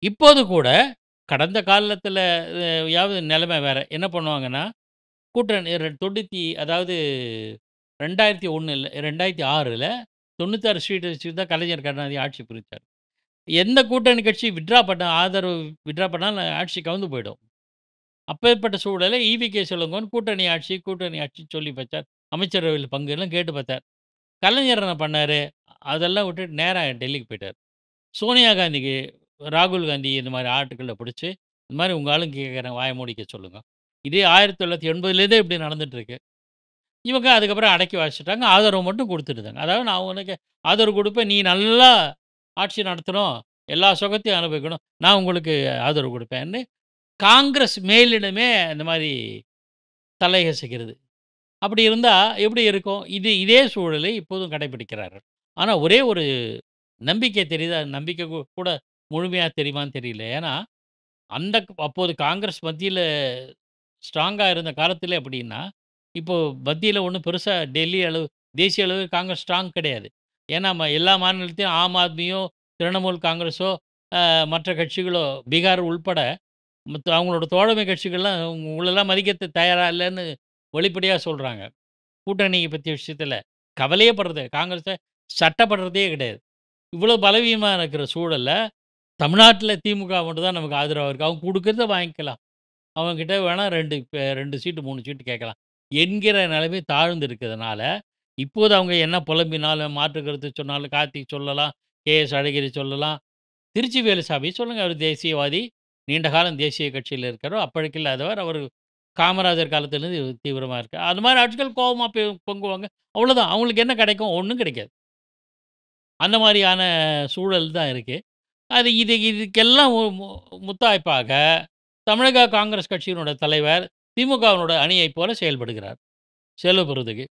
இப்போது கூட கடந்த காலத்தில யாவது நிலைமை வேற. என்ன பண்ணுவாங்கன்னா கூட்டணி 2001 2006ல 96 சீட் வச்சு தான் கலைஞர் கருணாநிதி ஆட்சி புரிச்சார். எந்த கூட்டணி கட்சி ஆதரவு வித்ட்ரா பண்ணாலும் ஆட்சி கவுந்து போயிடும். அப்பேற்பட்ட சூழல்ல ஈவி.கே. இளங்கோவன் கூட்டணி ஆட்சின்னு சொல்லி வச்சார். அமைச்சரவையில் பங்குலாம் கேட்டு பார்த்தார். கலைஞர் என்ன பண்ணாரு? அதெல்லாம் விட்டுட்டு நேரா டெல்லிக்கு போயிட்டார். சோனியா காந்திக்கு, ராகுல் காந்தி இந்த மாரி ஆட்கள புடிச்சு, இந்த மாரி உங்க ஆளுங்க கேட்குறாங்க வாய மூடிக்க சொல்லுங்க. இதே 1980லேருந்தே இப்படி நடந்துட்டு இருக்கு. இவங்க அதுக்கப்புறம் அடக்கி வாசிச்சுட்டாங்க. ஆதரவு மட்டும் குடுத்துருந்தாங்க. அதாவது நான் உனக்கு ஆதரவு குடுப்பேன். நீ நல்லா ஆட்சி நடத்தணும். எல்லா சுகத்தையும் அனுபவிக்கணும். நான் உங்களுக்கு ஆதரவு குடுப்பேன்னு காங்கிரஸ் மேலிடமே இந்த மாரி தலையசைக்கிறது. அப்படி இருந்தா எப்படி இருக்கும்? இதே சூழலை இப்போதும் கடைபிடிக்கிறார்கள். ஆனா ஒரே ஒரு நம்பிக்கை தெரியுதா? நம்பிக்கை கூட முழுமையா தெரியுமான்னு தெரியல. ஏன்னா, அப்போது காங்கிரஸ் மத்தியில ஸ்ட்ராங்கா இருந்த காலத்திலே அப்படின்னா, இப்போ மத்தியில ஒண்ணும் பெருசா தேசிய அளவு காங்கிரஸ் ஸ்ட்ராங் கிடையாது. ஏன்னா, எல்லா மாநிலத்திலும் ஆம் ஆத்மியோ, திரிணாமுல் காங்கிரஸோ, மற்ற கட்சிகளோ பீகார் உள்பட அவங்களோட தோழமை கட்சிகள்லாம் உங்களெல்லாம் மதிக்க தயாரா இல்லன்னு வெளிப்படையா சொல்றாங்க. கூட்டணிய பத்திய விஷயத்தில கவலையே படுறது காங்கிரஸ சட்டப்படுறதே கிடையாது. இவ்வளோ பலவீனமா இருக்கிற சூழல்ல, தமிழ்நாட்டில திமுக மட்டும் தான் நமக்கு ஆதரவா இருக்கு. அவங்க குடுக்கிறத வாங்கிக்கலாம். அவங்க கிட்ட வேணா 2 சீட்டு, 3 சீட்டு கேட்கலாம். என்கிற நிலைமை தாழ்ந்து இருக்கிறதுனால, இப்போது அவங்க என்ன புலம்பினாலும், மாற்று கருத்து சொன்னாலும், கார்த்திக் சொல்லலாம், கே.எஸ். அழகிரி சொல்லலாம், திருச்சி வேலுசாமி சொல்லுங்க. அவர் தேசியவாதி. நீண்ட காலம் தேசிய கட்சியில இருக்கிறவர். அப்பழுக்கு இல்லாதவர். அவரு காமராஜர் காலத்திலேருந்து தீவிரமா இருக்கார். அந்த மாரி ஆட்கள் கோவமா பொங்குவாங்க. அவ்வளோதான். அவங்களுக்கு என்ன கிடைக்கும்? ஒண்ணும் கிடைக்காது. அந்த மாரியான சூழல் தான் இருக்கு. இதுக்கெல்லாம் முத்தாய்ப்பாக தமிழக காங்கிரஸ் கட்சியினோட தலைவர் திமுகவினோட அணியைப் போல செயல்படுகிறார். செல்வ பெறுதுக்கு.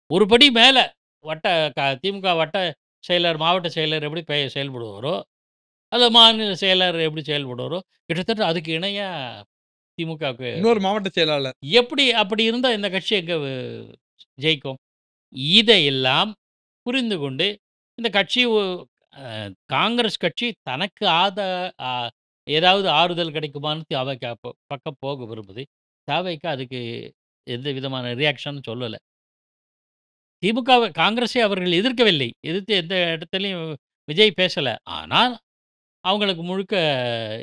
ஒரு படி மேல திமுக வட்ட செயலர், மாவட்ட செயலர் எப்படி செயல்படுவாரோ, அந்த மாநில செயலர் எப்படி செயல்படுவாரோ, கிட்டத்தட்ட அதுக்கு இணையா திமுகவுக்கு இன்னொரு மாவட்ட செயலாளர். அப்படி இருந்தா இந்த கட்சி எங்க ஜெயிக்கும்? இதையெல்லாம் புரிந்து கொண்டு இந்த கட்சி அ காங்கிரஸ் கட்சி தனக்கு அ ஏதாவது ஆறுதல் கிடைக்குமான்னு பக்கம் போக விரும்புது. தவைக்க அதுக்கு எந்த விதமான ரியாக்ஷனும் சொல்லல. காங்கிரஸை அவர்கள் எதிர்க்கவில்லை. எதிர்த்து எந்த இடத்துலயும் விஜய் பேசல. ஆனால் அவங்களுக்கு முழுக்க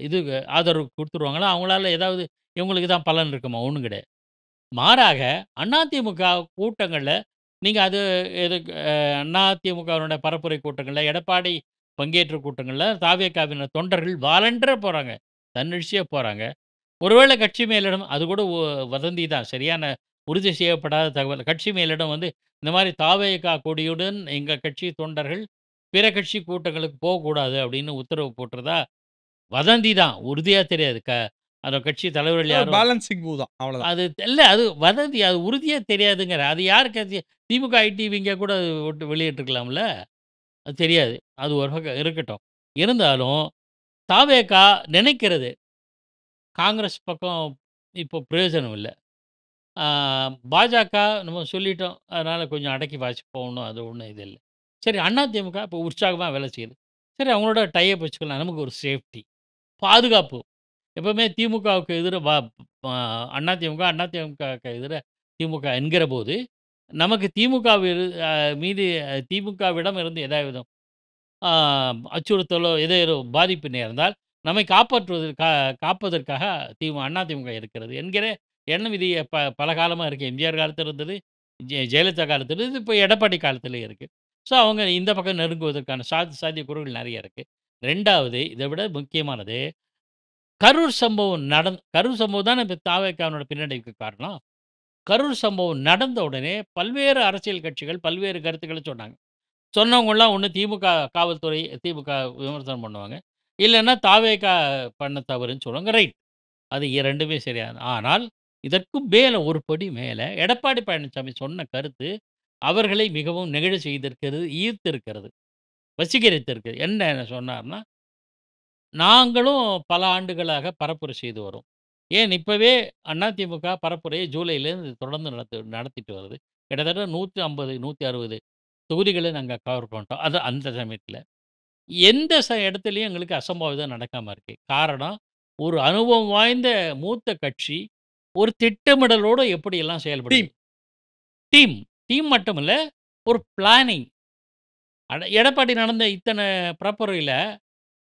இது ஆதரவு குடுத்துருவாங்களா? அவங்களால ஏதாவது இவங்களுக்கு தான் பலன் இருக்குமா? ஒண்ணும் கிடையாது. மாறாக அதிமுக கூட்டங்கள்ல நீங்க அது எதுக்கு அதிமுகவினுடைய பரப்புரை கூட்டங்கள்ல, எடப்பாடி பங்கேற்ற கூட்டங்கள்ல தாவேகாவினர் தொண்டர்கள் வாலண்டரா போறாங்க. தன்னெழுச்சியா போறாங்க. ஒருவேளை கட்சி மேலிடம் அது கூட வதந்தி தான். சரியான உறுதி செய்யப்படாத தகவல். கட்சி மேலிடம் வந்து இந்த மாரி தாவேகா கொடியுடன் எங்க கட்சி தொண்டர்கள் பிற கட்சி கூட்டங்களுக்கு போகக்கூடாது அப்படின்னு உத்தரவு போட்டதா வதந்தி தான். உறுதியா தெரியாது. அந்த கட்சி தலைவர்கள் யாரும் பேலன்சிங் மூவ் தான். அவ்வளவுதான். அது வதந்தி. அது உறுதியா தெரியாதுங்கிறேன். அது யாருக்கு திமுக ஐடிவிங்க கூட வெளியிட்டுருக்கலாம்ல. அது தெரியாது. அது ஒரு பக்கம் இருக்கட்டும். இருந்தாலும் தாவேகா நினைக்கிறது காங்கிரஸ் பக்கம் இப்போ பிரயோஜனம் இல்ல. ஆ பாஜக நம்ம சொல்லிட்டோம். அதனால கொஞ்சம் அடக்கி வாசிப்போம். அது ஒண்ணும் இது இல்ல. சரி அதிமுக இப்போ உற்சாகமா வேலை செய்யுது. சரி அவங்களோட டை அப் வச்சுக்கலாம். நமக்கு ஒரு சேஃப்டி. பாதுகாப்பு. எப்பவுமே திமுகவுக்கு எதிர அதிமுகவுக்கு எதிர திமுக என்கிறபோது, நமக்கு மீது திமுகவிடம் இருந்து ஏதாவது ஆ அச்சுறுத்தலோ, ஏதோ பாதிப்பு நேர்ந்தால், நம்மை காப்பதற்காக அதிமுக இருக்கிறது என்கிற எண்ணம் இது பல காலமா இருக்கு. எம்ஜிஆர் காலத்துல இருந்தது, ஜெயலலிதா காலத்துல இருந்தது, இப்போ எடப்பாடி காலத்திலயும் இருக்கு. ஸோ, அவங்க இந்த பக்கம் நெருங்குவதற்கான சாத்தியக்கூறுகள் நெறைய இருக்கு. 2வது இதை விட முக்கியமானது கரூர் சம்பவம் தானே இப்ப தாவேகாவினோட பின்னடைவுக்கு காரணம். கரூர் சம்பவம் நடந்த உடனே பல்வேறு அரசியல் கட்சிகள் பல்வேறு கருத்துக்கள சொன்னாங்க. சொன்னவங்கலாம் ஒண்ணு திமுக விமர்சனம் பண்ணுவாங்க. இல்லன்னா தாவேகா பண்ண தவறுன்னு சொல்லுவாங்க. ரைட். அது 2மே சரியானது. ஆனால் இதற்கும் மேல ஒரு படி மேல எடப்பாடி பழனிசாமி சொன்ன கருத்து அவர்களை மிகவும் நெகிழ செய்திருக்கிறது, ஈர்த்திருக்கிறது, வசீகரித்திருக்கிறது. என்ன சொன்னார்ன்னா நாங்களும் பல ஆண்டுகளாக பரப்புரை செய்து வரோம். ஏன் இப்பவே அதிமுக பரப்புரையை ஜூலையிலேருந்து தொடர்ந்து நடத்திட்டு வருது. கிட்டத்தட்ட 150, 160 தொகுதிகள நாங்க கவர் பண்ணிட்டோம். அது அந்த சமயத்தில. எந்த இடத்துலயும் எங்களுக்கு அசம்பாவிதம் நடக்காம இருக்கு. காரணம், ஒரு அனுபவம் வாய்ந்த மூத்த கட்சி, ஒரு திட்டமிடலோட எப்படியெல்லாம் செயல்படுது. டீம். டீம். டீம் மட்டும் இல்ல, ஒரு பிளானிங். எடப்பாடி நடந்த இத்தன பரப்புரையில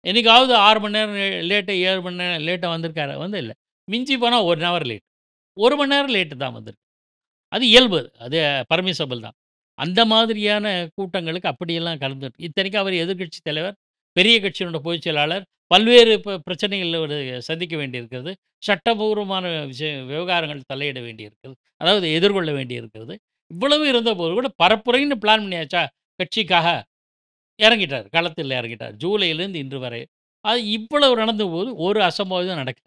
என்னைக்காவது 6 மணி நேரம் லேட்டு, 7 மணி நேரம் லேட்டா வந்திருக்காரா? வந்து இல்ல. மிஞ்சி போனா 1 ஹவர் லேட். 1 மணி நேரம் லேட்டு தான் வந்திருக்கு. அது இயல்பு. அது பர்மிசபிள் தான். அந்த மாதிரியான கூட்டங்களுக்கு அப்படியெல்லாம் கலந்துட்டு இத்தனைக்கும் அவர் எதிர்க்கட்சி தலைவர், பெரிய கட்சியினோட பொதுச் செயலாளர், பல்வேறு பிரச்சனைகள்ல ஒரு சந்திக்க வேண்டியிருக்கிறது. சட்டபூர்வமான விவகாரங்கள் தலையிட வேண்டியிருக்கிறது. அதாவது எதிர்கொள்ள வேண்டியிருக்கிறது. இவ்வளவு இருந்தபோது கூட பரப்புரைன்னு பிளான் பண்ணியாச்சா, கட்சிக்காக இறங்கிட்டார். களத்தில் இறங்கிட்டார். ஜூலையிலேருந்து இன்று வரை. அது இவ்வளவு நடந்தபோது ஒரு அசம்பாவிதம் நடக்கல.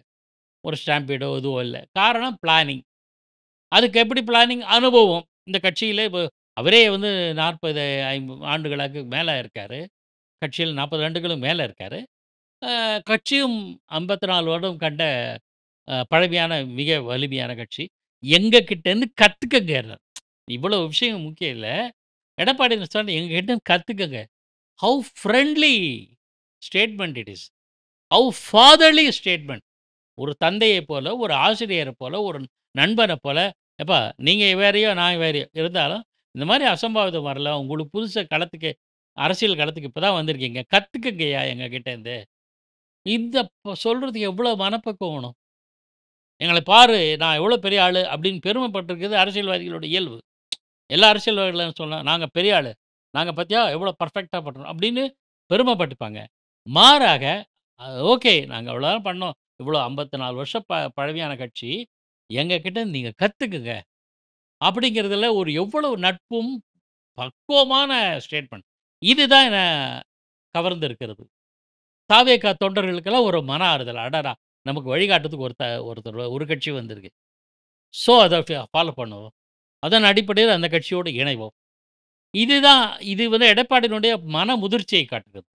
ஒரு ஸ்டாம்பீடோ எதுவோ இல்ல. காரணம் பிளானிங். அதுக்கு எப்படி பிளானிங்? அனுபவம். இந்த கட்சியில இப்ப அவரே வந்து 40, 50 ஆண்டுகளுக்கு மேல இருக்காரு. கட்சியில 40 ஆண்டுகளும் மேல இருக்காரு. கட்சியும் 54 வருடம் கண்ட பழமையான, மிக வலிமையான கட்சி. எங்க கிட்டேருந்து கத்துக்கங்கன்னார். இவ்வளவு விஷயம் முக்கியம் இல்ல. எடப்பாடி சொன்னாரு, "எங்க கிட்டேருந்து கத்துக்கங்க. How friendly statement it is. How fatherly statement." ஒரு தந்தையைப் போல, ஒரு ஆசிரியரைப் போல, ஒரு நண்பனைப் போல, "எப்பா நீங்க வேறையோ, நான் வேறையோ இருந்தாலும் இந்த மாரி அசம்பாவிதம் வரலாம். உங்களுக்கு புதுசா களத்துக்கு அரசியல் களத்துக்கு இப்ப தான் வந்திருக்கீங்க. கத்துக்கங்கய்யா எங்க கிட்டேருந்து." இந்த சொல்றதுக்கு எவ்வளோ மனப்பக்குவம் வேணும்? "எங்கள பாரு, நான் எவ்வளோ பெரிய ஆளு" அப்படின்னு பெருமைப்பட்டிருக்கிறது அரசியல்வாதிகளோட இயல்பு. எல்லா அரசியல்வாதிகளும் சொல்லலாம், "நாங்க பெரிய ஆளு. நாங்க பாத்தியா எவ்வளோ பெர்ஃபெக்ட்டா பண்றோம்." அப்படின்னு பெருமைப்பட்டுப்பாங்க. மாறாக, ஓகே நாங்க இவ்வளோதான் பண்ணோம். இவ்வளோ 54 வருஷம் பழமையான கட்சி. எங்க கிட்ட நீங்க கத்துக்குங்க. அப்படிங்கிறதுல ஒரு எவ்வளவு நட்பும், பக்குவமான ஸ்டேட்மெண்ட். இதுதான் என்ன கவர்ந்திருக்கிறது. தாவேகா தொண்டர்களுக்கெல்லாம் ஒரு மன ஆறுதல். அடடா! நமக்கு வழிகாட்டுறதுக்கு ஒருத்தர் ஒரு கட்சி வந்திருக்கு. ஸோ அத ஃபாலோ பண்ணுவோம். அதன் அடிப்படையில் அந்த கட்சியோடு இணைவோம். இதுதான் இது வந்து எடப்பாடியினுடைய மன முதிர்ச்சியை காட்டுகிறது.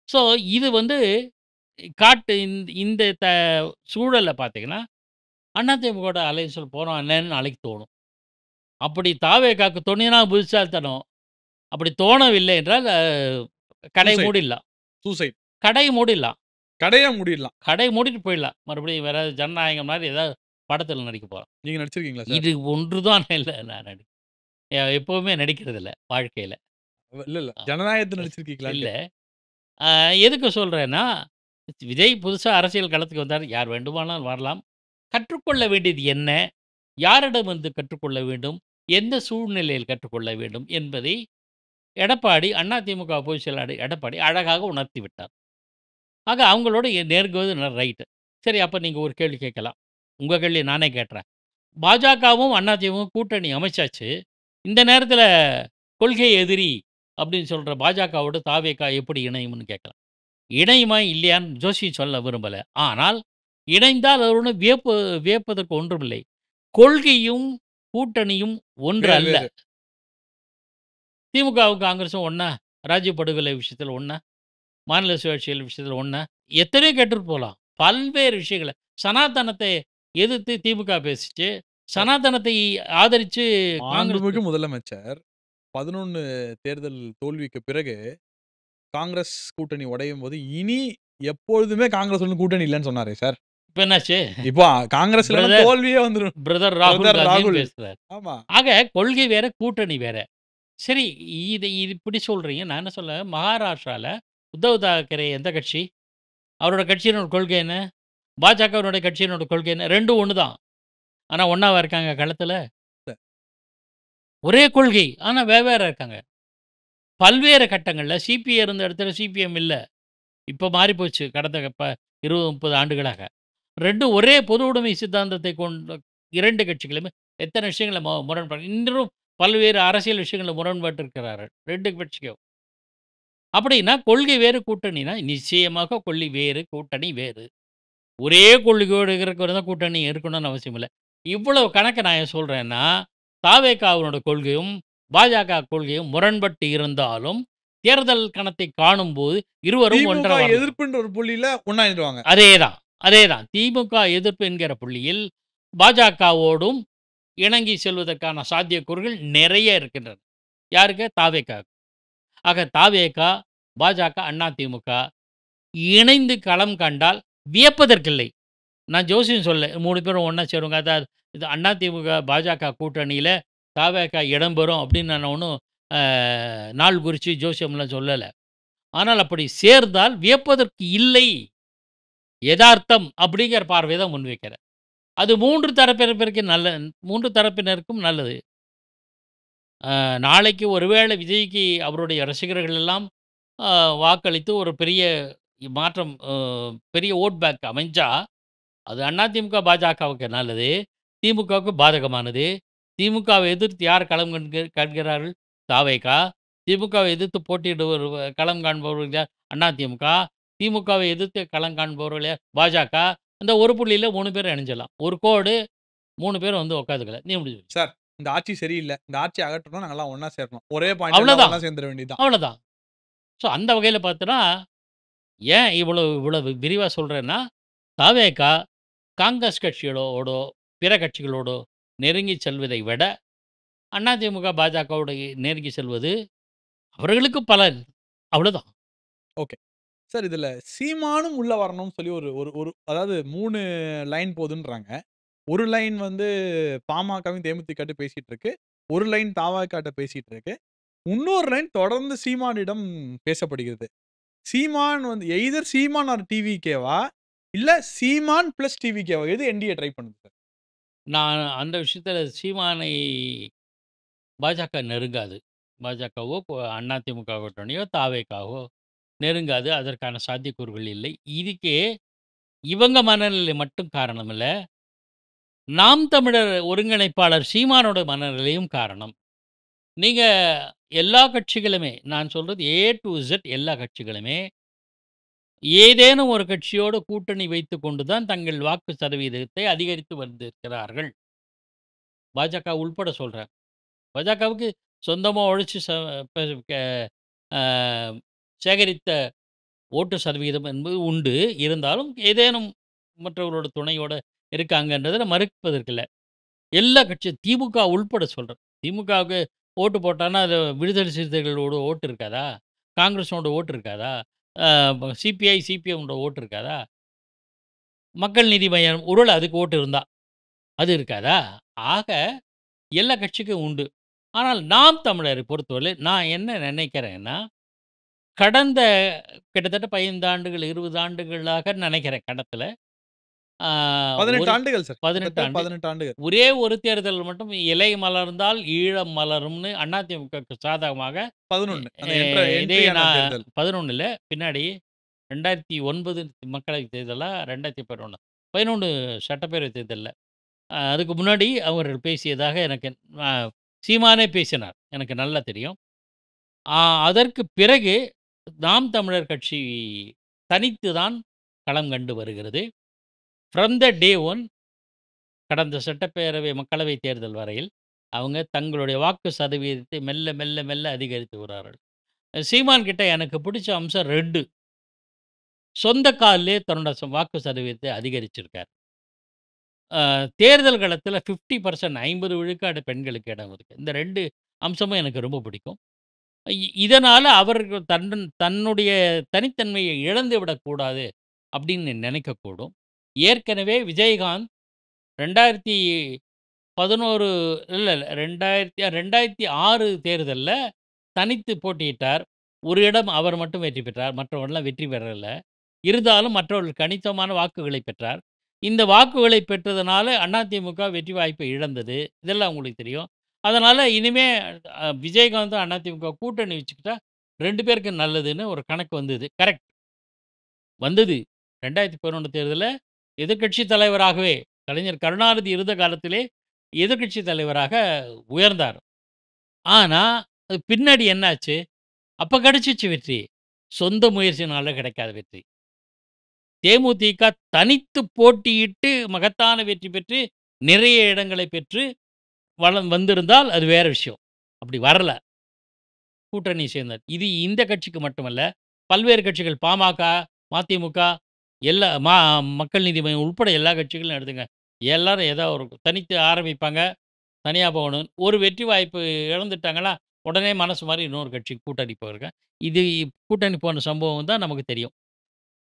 ஸோ இது வந்து இந்த சூழல்ல பார்த்தீங்கன்னா, அதிமுகவோட அலைன்ஸ்ல போறோம் என்னன்னு நாளைக்கு தோணும். அப்படி தாவேகாக்கு தோணினா புத்திசாலித்தனம். அப்படி தோணவில்லை என்றால் கடை சூசைட். மூடிடலாம். சூசைட். கடை மூடிடலாம். கடைய மூடிடலாம். கடை மூடிட்டு போயிடலாம். மறுபடியும் வேற ஏதாவது ஜனநாயகம் மாரி ஏதாவது படத்தில நடிக்க போலாம். நீங்க நடிச்சிருக்கீங்களா சார்? இது ஒன்று தான் இல்ல நான் எப்பவுமே நடிக்கிறதில்ல வாழ்க்கையில. இல்ல, இல்ல. ஜனநாயகத்துல நடிச்சிருக்கீங்களான்னு இல்ல. கேட்டேன். அ எதுக்கு சொல்றேன்னா, விஜய் புதுசா அரசியல் களத்துக்கு வந்தார். யார் வேண்டுமானாலும் வரலாம். கற்றுக்கொள்ள வேண்டியது என்ன? யாரிடம் வந்து கற்றுக்கொள்ள வேண்டும்? எந்த சூழ்நிலையில் கற்றுக்கொள்ள வேண்டும்? என்பதை எடப்பாடி, அதிமுக பொதுச் செயலாளர் எடப்பாடி அழகாக உணர்த்தி விட்டார். ஆக அவங்களோட நெருங்குவது ரைட்டு. சரி, அப்ப நீங்க ஒரு கேள்வி கேட்கலாம். உங்க கேள்விய நானே கேட்றேன். பாஜகவும், அதிமுகவும் கூட்டணி அமைச்சாச்சு. இந்த நேரத்தில கொள்கை எதிரி அப்படின்னு சொல்ற பாஜகவோட தாவேகா எப்படி இணையும்னு கேட்கலாம். இணையுமா இல்லையான்னு ஜோசியம் சொல்ல விரும்பல. ஆனால் இணைந்தால் அது ஒண்ணும் வியப்பதற்கு ஒன்றுமில்லை. கொள்கையும், கூட்டணியும் ஒன்று வேறு, அல்ல. வேறு. திமுகவும், காங்கிரஸும் ஒண்ணா? ராஜீவ் படுகொலை விஷயத்தில ஒண்ணா? மாநில சுயாட்சிகள் விஷயத்தில ஒண்ணா? எத்தனையோ கேட்டுட்டு போலாம். பல்வேறு விஷயங்கள. சனாதனத்தை எதிர்த்து திமுக பேசுச்சு. சனாதனத்தை ஆதரிச்சு காங்கிரஸ் மாண்புமிகு முதலமைச்சர் 11 தேர்தல் தோல்விக்கு பிறகு காங்கிரஸ் கூட்டணி உடையும்போது, இனி எப்பொழுதுமே காங்கிரஸுடன் கூட்டணி இல்லன்னு சொன்னாரே சார். இப்ப என்னாச்சு? இப்போ காங்கிரஸ் இல்லன்னா பிரதர் தோல்வியே வந்துரும். பிரதர் ராகுல் பிரதர் காந்தின்னு ராகுல். பேசுறார். ஆமா. ஆக கொள்கை வேற, கூட்டணி வேற. சரி, இது இது இப்படி சொல்றீங்க. நான் என்ன சொல்ல, மகாராஷ்டிரால உத்தவ் தாக்கரே எந்த கட்சி? அவரோட கட்சியினோட கொள்கை என்ன? பாஜகவினுடைய கட்சியினோட கொள்கை என்ன? 2ம் ஒண்ணு தான். ஆனா ஒண்ணாவா இருக்காங்க களத்துல? ஒரே கொள்கை. ஆனா வெவ்வேறா இருக்காங்க. பல்வேறு கட்டங்கள்ல சிபிஐ இருந்த இடத்துல சிபிஎம் இல்ல. இப்ப மாறிப்போச்சு கடந்த 20, 30 ஆண்டுகளாக. 2ம் ஒரே பொது உடைமை சித்தாந்தத்தை கொண்ட 2 கட்சிகளுமே எத்தனை விஷயங்கள முரண்பாடு இன்றும் பல்வேறு அரசியல் விஷயங்கள்ல முரண்பட்டு இருக்கிறார்கள். 2 கட்சிக்கும். அப்படின்னா கொள்கை வேறு, கூட்டணினா நிச்சயமாக கொள்கை வேறு, கூட்டணி வேறு. ஒரே கொள்கையோடு இருக்கிறவங்க தான் கூட்டணி இருக்கணும்னு அவசியம் இல்ல. இவ்வளவு கணக்க நான் ஏன் சொல்றேன்னா, தாவேகாவினோட கொள்கையும், பாஜக கொள்கையும் முரண்பட்டு இருந்தாலும், தேர்தல் கணத்தை காணும்போது இருவரும் திமுக ஒன்றா வரலாம். எதிர்ப்புன்ற ஒரு புள்ளியில ஒண்ணாயிடுவாங்க. அதேதான், அதேதான். திமுக எதிர்ப்பு என்கிற புள்ளியில் பாஜகவோடும் இணங்கி செல்வதற்கான சாத்தியக்கூறுகள் நிறைய இருக்கின்றன. யாருக்கு? தாவேகா. ஆக தாவேகா, பாஜக, அதிமுக இணைந்து களம் கண்டால் வியப்பதற்கில்லை. நான் ஜோசியம் சொல்லல. 3 பேரும் ஒண்ணா சேருவாங்க. இது அதிமுக, பாஜக கூட்டணியில தவேக இடம்பெறும் அப்படின்னு நான் ஒண்ணும் அ நாள் குறிச்சு ஜோசியம்லாம் சொல்லல. ஆனால் அப்படி சேர்ந்தால் வியப்பதற்கு இல்லை. எதார்த்தம் அப்படிங்கிற பார்வை தான் முன்வைக்கிறேன். அது 3 தரப்பினருக்கும் நல்லது. நாளைக்கு ஒருவேளை விஜய்க்கு அவருடைய ரசிகர்கள் எல்லாம் அ வாக்களித்து ஒரு பெரிய மாற்றம் பெரிய வோட் பேங்க் அமைஞ்சா, அது அதிமுக, பாஜகவுக்கு நல்லது. திமுகவுக்கு பாதகமானது. திமுகவை எதிர்த்து யார் களம் காண்கிறார்கள்? தாவேகா. திமுகவை எதிர்த்து போட்டியிடுவர் களம் காண்பவர்கள் யார்? அதிமுக. திமுகவை எதிர்த்து களம் காண்பவர்கள் யார்? பாஜக. அந்த ஒரு புள்ளியில 3 பேரும் இணைஞ்சிடலாம். ஒரு கோடு 3 பேரும் வந்து உட்காந்துக்கலாம். நீ முடிஞ்சு போச்சு. சார், இந்த ஆட்சி சரியில்ல. இந்த ஆட்சிய அகற்றணும். நாங்கலாம் ஒண்ணா சேரணும். ஒரே பாயிண்ட்ல எல்லாம் அவ்வளோதான். ஒண்ணா சேர்ந்துர வேண்டியது தான். அவ்வளோதான். ஸோ அந்த வகையில பார்த்தோன்னா, ஏன் இவ்வளவு விரிவா சொல்றேன்னா, தாவேகா காங்கிரஸ் கட்சிகளோடோ, பிற கட்சிகளோடோ நெருங்கி செல்வதை விட, அதிமுக, பாஜகவோடு நெருங்கி செல்வது அவர்களுக்கு பலன். அவ்வளோதான். ஓகே. சார், இதுல சீமானும் உள்ள வரணும்னு சொல்லி ஒரு ஒரு ஒரு அதாவது 3 லைன் போதுன்றாங்க. ஒரு லைன் வந்து பாமகவையும், தேமுதிகட்ட பேசிட்டு இருக்கு. ஒரு லைன் தமாகாட்ட பேசிட்டு இருக்கு. இன்னொரு லைன் தொடர்ந்து சீமானிடம் பேசப்படுகிறது. சீமான் வந்து எய்தர் சீமான் ஆர் டிவிகேவா? இல்ல சீமான் பிளஸ் டிவிகேவா? எது என்டிஏ ட்ரை பண்ணுது சார்? நான் அந்த விஷயத்தில சீமானை பாஜக நெருங்காது. பாஜகவோ, அதிமுக கூட்டணியோ, தாவேகாவோ நெருங்காது. அதற்கான சாத்தியக்கூறுகள் இல்லை. இதுக்கே இவங்க மனநிலை மட்டும் காரணம் இல்ல. நாம் தமிழர் ஒருங்கிணைப்பாளர் சீமானோட மனநிலையும் காரணம். நீங்க எல்லா கட்சிகளுமே, நான் சொல்றது ஏ டூ இசட் எல்லா கட்சிகளுமே, ஏதேனும் ஒரு கட்சியோடு கூட்டணி வைத்துக் கொண்டு தான் தங்கள் வாக்கு சதவீதத்தை அதிகரித்து வந்திருக்கிறார்கள். பாஜக உள்பட சொல்றேன். பாஜகவுக்கு சொந்தமா உழைச்சு ப க அ சேகரித்த ஓட்டு சதவீதம் என்பது உண்டு. இருந்தாலும் ஏதேனும் மற்றவர்களோட துணையோட இருக்காங்கன்றத மறுப்பதற்கில்ல. எல்லா கட்சியும் திமுக உள்பட சொல்றேன். திமுகவுக்கு ஓட்டு போட்டான்னா, அது விடுதலை சிறுத்தைகளோட ஓட்டு இருக்காதா? காங்கிரஸோட ஓட்டு இருக்காதா? அ சிபிஐ, சிபிஎம்மோட ஓட்டு இருக்காதா? மக்கள் நீதி மய்யம் ஒருவேள அதுக்கு ஓட்டு இருந்தா, அது இருக்காதா? ஆக எல்லா கட்சிக்கும் உண்டு. ஆனால் நாம் தமிழரை பொறுத்தவரை நான் என்ன நினைக்கிறேன்னா, கடந்த கிட்டத்தட்ட 15 ஆண்டுகள், 20 ஆண்டுகளாக நினைக்கிறேன் களத்தில. ஆ 18 ஒரு ஆண்டுகள் சார். 18 கிட்டத்தட்ட ஆண்டு. 18 ஆண்டுகள். ஒரே ஒரு தேர்தல் மட்டும் இலை மலர்ந்தால் ஈழம் மலரும்னு அதிமுகவுக்கு சாதகமாக 11 அந்த இதே என்ட்ரியான நான் தேர்தல். 11 இல்ல, பின்னாடி 2009 மக்களவைத் தேர்தலா 2011 11 சட்டப்பேரவை தேர்தல்ல. அதுக்கு முன்னாடி அவர்கள் பேசியதாக எனக்கு அ சீமானே பேசினார். எனக்கு நல்லா தெரியும். ஆ அதற்கு பிறகு நாம் தமிழர் கட்சி தனித்து தான் களம் கண்டு வருகிறது. ஃப்ரம் த டே ஒன் கடந்த சட்டப்பேரவை, மக்களவைத் தேர்தல் வரையில் அவங்க தங்களுடைய வாக்கு சதவீதத்தை மெல்ல, மெல்ல, மெல்ல அதிகரித்து வருகிறார்கள். சீமான் கிட்ட எனக்கு பிடிச்ச அம்சம் 2. சொந்த கால்லே தன்னோட வாக்கு சதவீதத்தை அதிகரிச்சிருக்கார். தேர்தல் களத்தில 50% 50 விழுக்காடு பெண்களுக்கு இடம் இருக்கு. இந்த 2 அம்சமும் எனக்கு ரொம்ப பிடிக்கும். இதனால அவர்கள் தன்னுடைய தனித்தன்மையை இழந்து விடக்கூடாது அப்படின்னு நினைக்கக்கூடும். ஏற்கனவே விஜயகாந்த் 2011 இல்ல, இல்ல 2006 தேர்தல்ல தனித்து போட்டியிட்டார். ஒரு இடம் அவர் மட்டும் வெற்றி பெற்றார். மற்றவர்கள்லாம் வெற்றி பெறல. இருந்தாலும் மற்றவர்கள் கணிசமான வாக்குகளை பெற்றார். இந்த வாக்குகளை பெற்றதனால அதிமுக வெற்றி வாய்ப்பை இழந்தது. இதெல்லாம் உங்களுக்கு தெரியும். அதனால இனிமே விஜயகாந்தும் அதிமுக கூட்டணி வச்சுக்கிட்டா 2 பேருக்கு நல்லதுன்னு ஒரு கணக்கு வந்தது. கரெக்ட். வந்தது. 2011 தேர்தல்ல எதிர்க்கட்சி தலைவராகவே கலைஞர் கருணாநிதி இருந்த காலத்திலே எதிர்க்கட்சி தலைவராக உயர்ந்தார். ஆனா, அது பின்னாடி என்னாச்சு? அப்ப கிடைச்சுச்சு வெற்றி. சொந்த முயற்சினால கிடைக்காத வெற்றி. தேமுதிக தனித்து போட்டியிட்டு மகத்தான வெற்றி பெற்று, நிறைய இடங்களை பெற்று வந்திருந்தால் அது வேற விஷயம். அப்படி வரல. கூட்டணி சேர்ந்தார். இது இந்த கட்சிக்கு மட்டுமல்ல, பல்வேறு கட்சிகள் பாமக, மதிமுக, எல்லா மக்கள் நீதி மய்யம் உட்பட எல்லா கட்சிகளும் எடுத்துங்க. எல்லாரும் ஏதோ ஒரு தனித்து ஆரம்பிப்பாங்க. தனியா போகணும். ஒரு வெற்றி வாய்ப்பு இழந்துட்டாங்களா, உடனே மனசு மாறி இன்னொரு கட்சிக்கு கூட்டணி போயிருங்க. இது கூட்டணி போன சம்பவம் தான் நமக்கு தெரியும்.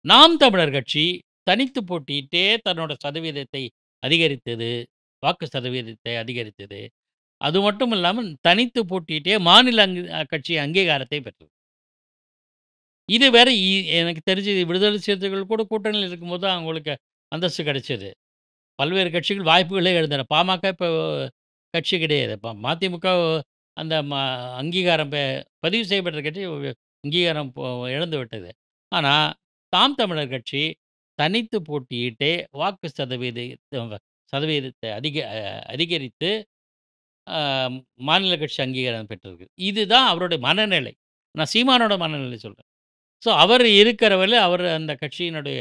நாம் தமிழர் கட்சி தனித்து போட்டியிட்டே தன்னோட சதவீதத்தை அதிகரித்தது. வாக்கு சதவீதத்தை அதிகரித்தது. அது மட்டும் இல்லாம தனித்து போட்டியிட்டே மாநில கட்சி அங்கீகாரத்தை பெற்றது. இது வேற எனக்கு தெரிஞ்சு விடுதலை சிறுத்தைகள் கூட கூட்டணியில இருக்கும்போது தான் அவங்களுக்கு அந்தஸ்து கிடைச்சது. பல்வேறு கட்சிகள் வாய்ப்புகளே இழந்தன. பாமக இப்போ கட்சி கிடையாது. மதிமுக அந்த அங்கீகாரம் பதிவு செய்யப்பட்ட கட்சி அங்கீகாரம் இழந்து விட்டது. ஆனா, தாம் தமிழர் கட்சி தனித்து போட்டியிட்டே வாக்கு சதவீதத்தை அதிகரித்து அ மாநில கட்சி அங்கீகாரம் பெற்றிருக்கு. இதுதான் அவருடைய மனநிலை. நான் சீமானோட மனநிலை சொல்றேன். ஸோ அவர் இருக்கிற வரையில அவர் அந்த கட்சியினுடைய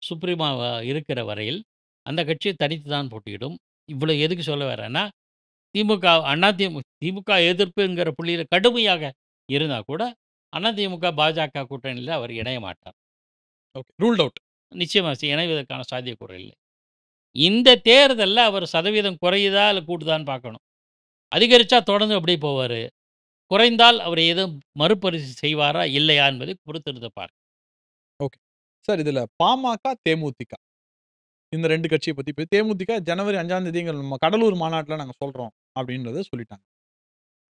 சுப்ரீமாவா இருக்கிற வரையில், அந்த கட்சி தனித்து தான் போட்டியிடும். இவ்வளோ எதுக்கு சொல்ல வரேன்னா, திமுக எதிர்ப்புங்கிற புள்ளியில கடுமையாக இருந்தா கூட, அதிமுக, பாஜக கூட்டணியில அவர் இணைய மாட்டார். ஓகே. Ruled out. நிச்சயமா இணைவதற்கான சாத்தியக்கூறு இல்லை. இந்த தேர்தல்ல அவர் சதவீதம் குறையுதா? இல்ல கூட்டுதான்னு பார்க்கணும். அதிகரிச்சா தொடர்ந்து அப்படியே போவாரு. குறைந்தால் அவர் ஏதும் மறுபரிசீலனை செய்வாரா? இல்லையா? என்பதை பொறுத்திருந்து பார்க்க. ஓகே. சார் இதுல பாமக, தேமுதிக இந்த 2 கட்சிய பத்தி தேமுதிக ஜனவரி 5ஆம் தேதி நம்ம கடலூர் மாநாட்டுல நாங்க சொல்றோம் அப்படின்றத சொல்லிட்டாங்க.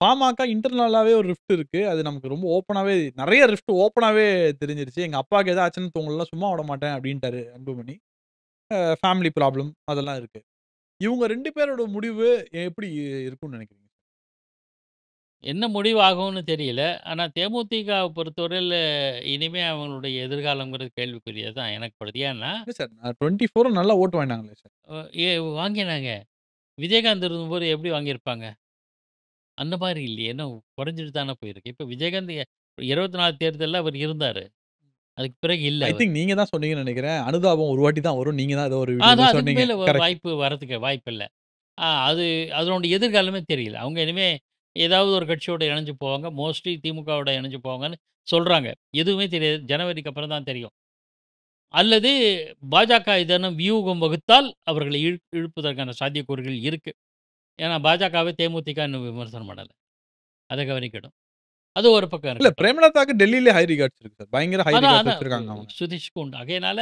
பாமக இன்டர்னலாவே ஒரு ரிஃப்ட் இருக்கு. அது நமக்கு ரொம்ப ஓப்பனாவே நெறைய ரிஃப்ட் ஓப்பனாவே தெரிஞ்சிருச்சு. எங்க அப்பாவுக்கு ஏதாவது ஆச்சுன்னா உங்களலாம் சும்மா விட மாட்டேன் அப்படின்ட்டாரு அன்புமணி. ஃபேமிலி ப்ராப்ளம் அதெல்லாம் இருக்கு. இவங்க 2 பேரோட முடிவு எப்படி இருக்கும்னு நெனைக்கிறீங்க? என்ன முடிவு ஆகும்னு தெரியல. ஆனா தேமுதிகவ பொறுத்தவரையில இனிமே அவங்களுடைய எதிர்காலம்ங்கிறது கேள்விக்குரியது தான் எனக்கு படுது. ஏன்னா, இல்ல சார். 24ம் நல்லா ஓட்டு வாங்கினாங்களே சார். அ எ வாங்கினாங்க. விஜயகாந்த் இருந்தபோது எப்படி வாங்கியிருப்பாங்க? அந்த மாரி இல்லையே. இன்னும் குறைஞ்சுட்டு தானே போயிருக்கு. இப்ப விஜயகாந்த் 24 தேர்தல்ல அவர் இருந்தாரு. அதுக்கு பிறகு இல்ல ஐ அவர். திங்க் நீங்க தான் சொன்னீங்கன்னு நெனைக்கிறேன். அனுதாபம் ஒரு வாட்டி தான் வரும். நீங்க தான் ஏதோ ஒரு வீடியோல அதான் அதுக்கு சொன்னீங்க. மேல கரெக்ட். வாய்ப்பு வரதுக்கு வாய்ப்பில்ல. அது அதனுடைய எதிர்காலமே தெரியல. அவங்க இனிமே ஏதாவது ஒரு கட்சியோட இணைஞ்சு போவாங்க. மோஸ்ட்லி திமுகவோட இணைஞ்சு போவாங்கன்னு சொல்றாங்க. எதுவுமே தெரியாது. ஜனவரிக்கு அப்புறம் தான் தெரியும். அல்லது பாஜக ஏதேனும் வியூகம் வகுத்தால் அவர்களை இழுப்பதற்கான சாத்தியக்கூறுகள் இருக்கு. ஏன்னா பாஜகவை தேமுதிக இன்னும் விமர்சனம் பண்ணல. அத கவனிக்கணும். அது ஒரு பக்கம் இல்ல இருக்கட்டும். பிரேமலதாக்கு டெல்லில ஹை ரிகார்ட்ஸ் இருக்கு சார். பயங்கர ஹை அதான், ரிகார்ட்ஸ் அதான். வச்சிருக்காங்க அவங்க. சுதீஷ்க்கு உண்டு. ஆகையினால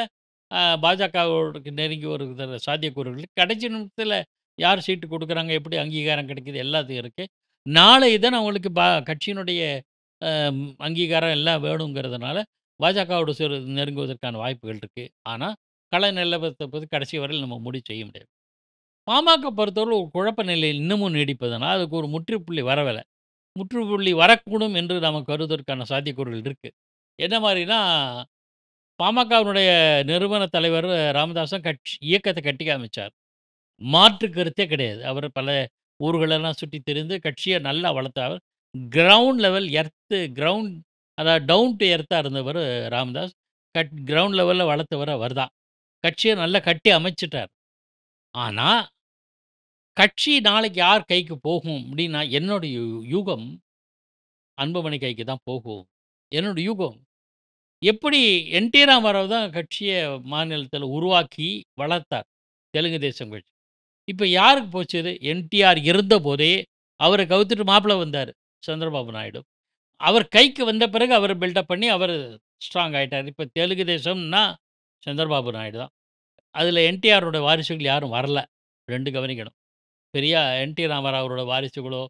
பாஜகவோட நெருங்கி வருகிற சாத்தியக்கூறுகள் கடைசி நிமிஷத்தில யார் சீட்டு குடுக்குறாங்க, எப்படி அங்கீகாரம் கிடைக்குது எல்லாத்தையும் இருக்கு. நாளை தான் அவங்களுக்கு கட்சியினுடைய அ அங்கீகாரம் எல்லாம் வேணுங்கிறதுனால, பாஜகவோட நெருங்குவதற்கான வாய்ப்புகள் இருக்கு. ஆனா, கள நிலவரத்த பத்தி கடைசி வரையில நம்ம முடிவு செய்ய முடியாது. பாமக பொறுத்தவரை ஒரு குழப்ப நிலை இன்னமும் நீடிப்பதனால், அதுக்கு ஒரு முற்றுப்புள்ளி வரவில்ல. முற்றுப்புள்ளி வரக்கூடும் என்று நாம கருதுவதற்கான சாத்தியக்கூறுகள் இருக்கு. என்ன மாரின்னா, பாமகவினுடைய நிறுவன தலைவர் ராமதாஸும் இயக்கத்த கட்டி காமிச்சார். மாற்று கருத்தே கிடையாது. அவர் பல ஊர்களெல்லாம் சுற்றித் திரிந்து கட்சிய நல்லா வளர்த்தார். கிரவுண்ட் லெவல் கிரவுண்ட் அதாவது டவுன் டூ எர்த்தா இருந்தவரு ராமதாஸ். கிரவுண்ட் லெவல்ல வளர்த்தவர் அவர் தான். கட்சிய நல்லா கட்டி அமைச்சுட்டார். ஆனா, கட்சி நாளைக்கு யார் கைக்கு போகும் அப்டின்னா, என்னுடைய யூகம் அன்புமணி கைக்கு தான் போகும். என்னோட யூகம். எப்படி என்.டி. ராமாராவ் தான் கட்சிய மாநிலத்தில உருவாக்கி வளர்த்தார். தெலுங்கு தேசம் கட்சி. இப்ப யாருக்கு போச்சு இது? என்டிஆர் இருந்தபோதே அவர கவுத்துட்டு மாப்பிள வந்தாரு. சந்திரபாபு நாயுடு. அவர் கைக்கு வந்த பிறகு அவர பில்டப் பண்ணி அவரு ஸ்ட்ராங் ஆயிட்டாரு. இப்ப தெலுங்கு தேசம்னா சந்திரபாபு நாயுடு தான். அதில என்டிஆரோட வாரிசுகள் யாரும் வரல. 2 கவனிக்கணும். பெரிய என்.டி. ராமாராவோட வாரிசுகளோ,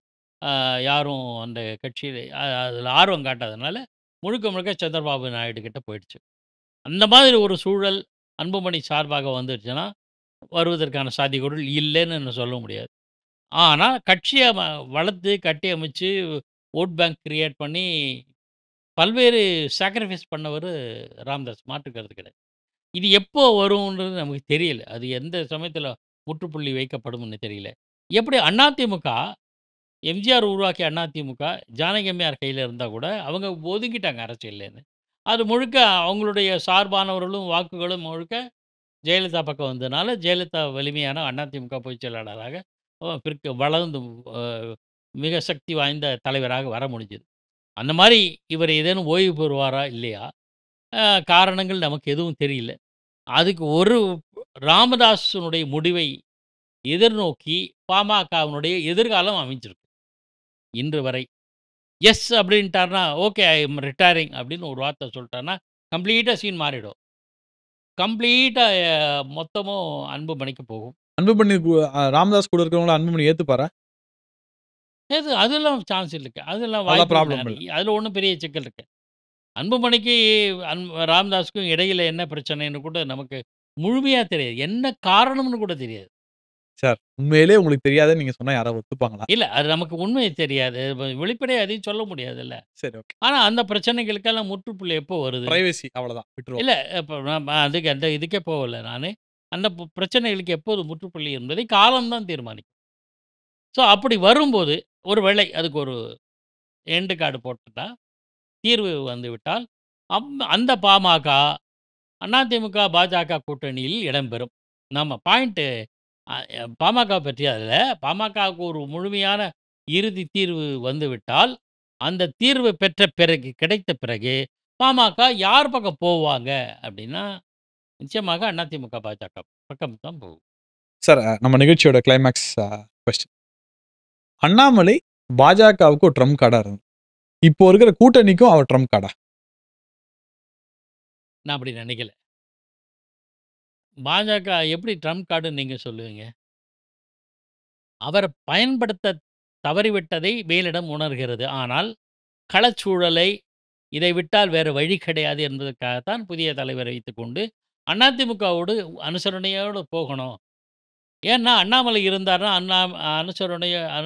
யாரும் அந்த கட்சியில அதில ஆர்வம் காட்டாதனால, முழுக்க முழுக்க சந்திரபாபு நாயுடு கிட்ட போயிடுச்சு. அந்த மாதிரி ஒரு சூழல் அன்புமணி சார்பாக வந்துருச்சுன்னா, வருவதற்கான சாத்தியக்கூறுகள் இல்லன்னு நான் சொல்ல முடியாது. ஆனா, கட்சிய வளர்த்து, கட்டி அமைச்சு, வோட் பேங்க் கிரியேட் பண்ணி, பல்வேறு சாக்ரிஃபைஸ் பண்ணவரு ராமதாஸ். மாற்று கருத்து கிடையாது. இது எப்போ வரும்ன்றது நமக்கு தெரியல. அது எந்த சமயத்தில முற்றுப்புள்ளி வைக்கப்படும்னு தெரியல. எப்படி அதிமுக, எம்ஜிஆர் உருவாக்கிய அதிமுக, ஜானகி அம்மையார் கையில இருந்தா கூட, அவங்க ஒதுங்கிட்டாங்க அரசியல்லேருந்து. அது முழுக்க அவங்களுடைய சார்பானவர்களும், வாக்குகளும் முழுக்க ஜெயலலிதா பக்கம் வந்ததுனால, ஜெயலலிதா வலிமையான அதிமுக பொதுச் செயலாளராக வளர்ந்து அ மிக சக்தி வாய்ந்த தலைவராக வர முடிஞ்சது. அந்த மாரி இவர் ஏதேனும் ஓய்வு பெறுவாரா? இல்லையா? அ காரணங்கள் நமக்கு எதுவும் தெரியல. அதுக்கு ஒரு ராமதாஸினுடைய முடிவை எதிர்நோக்கி பாமகவினுடைய எதிர்காலம் அமைஞ்சிருக்கு. இன்று வரை. எஸ் அப்படின்ட்டார்னா, ஓகே ஐ எம் ரிட்டயரிங் அப்படின்னு ஒரு வார்த்தை சொல்ட்டார்னா, கம்ப்ளீட்டா சீன் மாறிடும். கம்ப்ளீட்டா மொத்தமும் அன்புமணிக்கு போகும். அன்புமணி ராமதாஸ் கூட இருக்கிறவங்கள அன்புமணி ஏத்துப்பாரா? அதெல்லாம் சான்ஸ் இல்லங்க. அதெல்லாம் அதெல்லாம் வாய்ப்பு ப்ராப்ளம் இல்ல. நெறைய. அதுல ஒண்ணும் பெரிய சிக்கல் இருக்கு. அன்புமணிக்கு ராமதாஸுக்கும் இடையில என்ன பிரச்சனைன்னு கூட நமக்கு முழுமையா தெரியாது. என்ன காரணம்னு கூட தெரியாது. சார், உண்மையிலேயே உங்களுக்கு தெரியாதுன்னு நீங்க சொன்னா யாராவது ஒத்துப்பாங்களா? இல்ல அது நமக்கு உண்மை தெரியாது. வெளிப்படையா எதையும் சொல்ல முடியாதுல்ல. சரி, ஓகே. ஆனா அந்த பிரச்சனைகளுக்கெல்லாம் முற்றுப்புள்ளி எப்போ வருது? பிரைவசி அவ்வளதான். விட்டுருவோம். இல்ல இப்ப நான் அதுக்கு அந்த இதுக்கே போகல நானு. அந்த பிரச்சனைகளுக்கு எப்போது முற்றுப்புள்ளி என்பதை காலம் தான் தீர்மானிக்கும். ஸோ அப்படி வரும்போது, ஒரு வேளை அதுக்கு ஒரு எண்டு கார்டு போட்டுட்டா, தீர்வு வந்துவிட்டால், அந்த பாமக, அதிமுக, பாஜக கூட்டணியில் இடம்பெறும். நம்ம பாயிண்ட்டு பாமக பற்றி அல்ல. பாமகவுக்கு ஒரு முழுமையான இறுதி தீர்வு வந்துவிட்டால், அந்த தீர்வு பெற்ற பிறகு கிடைத்த பிறகு, பாமக யார் பக்கம் போவாங்க அப்படின்னா, நிச்சயமாக அதிமுக, பாஜக பக்கம் தான் போகும். சார், நம்ம நிகழ்ச்சியோட கிளைமாக்ஸ் கொஸ்டின். அண்ணாமலை பாஜகவுக்கு ஒரு ட்ரம்ப் கார்டா இருந்தார். இப்போ இருக்கிற கூட்டணிக்கும் அவர் ட்ரம்ப் கார்டா? நான் அப்படி நினைக்கல. பாஜக எப்படி ட்ரம்ப் கார்டுன்னு நீங்க சொல்லுவீங்க? அவர் பயன்படுத்த தவறிவிட்டதை மேலிடம் உணர்கிறது. ஆனால், களச்சூழலை இதை விட்டால் வேறு வழி கிடையாது என்பதற்காகத்தான் புதிய தலைவரை வைத்துக்கொண்டு, அதிமுகவோடு அனுசரணையோடு போகணும். ஏன்னா, அண்ணாமலை இருந்தார்னா, அனுசரணைய அ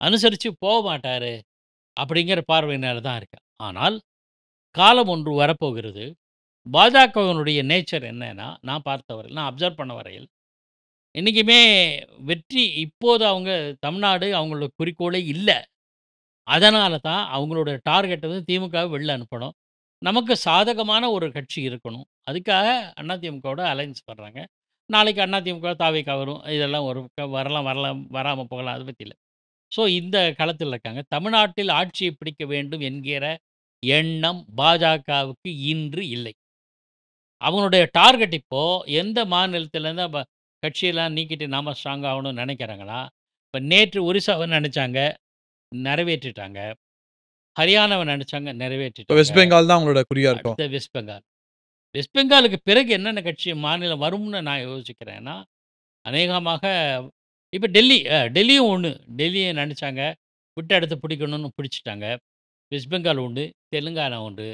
அனுசரிச்சு போமாட்டாரு. அப்படிங்கிற பார்வையினால தான் இருக்கு. ஆனால், காலம் ஒன்று வரப்போகிறது. பாஜகவினுடைய நேச்சர் என்னன்னா, நான் பார்த்தவரையில், நான் அப்சர்வ் பண்ண வரையில், என்னைக்குமே வெற்றி இப்போது அவங்க தமிழ்நாடு அவங்களோட குறிக்கோளே இல்ல. அதனால தான் அவங்களோட டார்கெட் வந்து திமுகவ வெளில அனுப்பணும். நமக்கு சாதகமான ஒரு கட்சி இருக்கணும். அதுக்காக அதிமுகவோட அலையன்ஸ் பண்றாங்க. நாளைக்கு அதிமுக, தாவேகா வரும். இதெல்லாம் ஒரு வரலாம், வரலாம், வராம போகலாம். அத பத்தி இல்ல. ஸோ இந்த களத்தில இருக்காங்க. தமிழ்நாட்டில் ஆட்சியை பிடிக்க வேண்டும் என்கிற எண்ணம் பாஜகவுக்கு இன்று இல்லை. அவங்களுடைய டார்கெட் இப்போ எந்த மாநிலத்திலேருந்து கட்சியெல்லாம் நீக்கிட்டு நாம ஸ்ட்ராங் ஆகணும்னு நினைக்கிறாங்களா? இப்ப நேற்று ஒரிசாவ நினைச்சாங்க, நிறைவேற்றிட்டாங்க. ஹரியானாவ நினைச்சாங்க, நிறைவேற்றிட்டாங்க. வெஸ்ட் பெங்கால் தான் உங்களோட குறியா இருக்கும். அடுத்து வெஸ்ட் பெங்கால். வெஸ்ட் பெங்காலுக்கு பிறகு என்னென்ன கட்சி மாநிலம் வரும்னு நான் யோசிக்கிறேன்னா, அநேகமாக இப்ப டெல்லியும் ஒண்ணு. டெல்லிய நினைச்சாங்க, விட்ட இடத்த பிடிக்கணும்னு பிடிச்சுட்டாங்க. வெஸ்ட் பெங்கால் ஒண்ணு, தெலுங்கானா ஒண்ணு.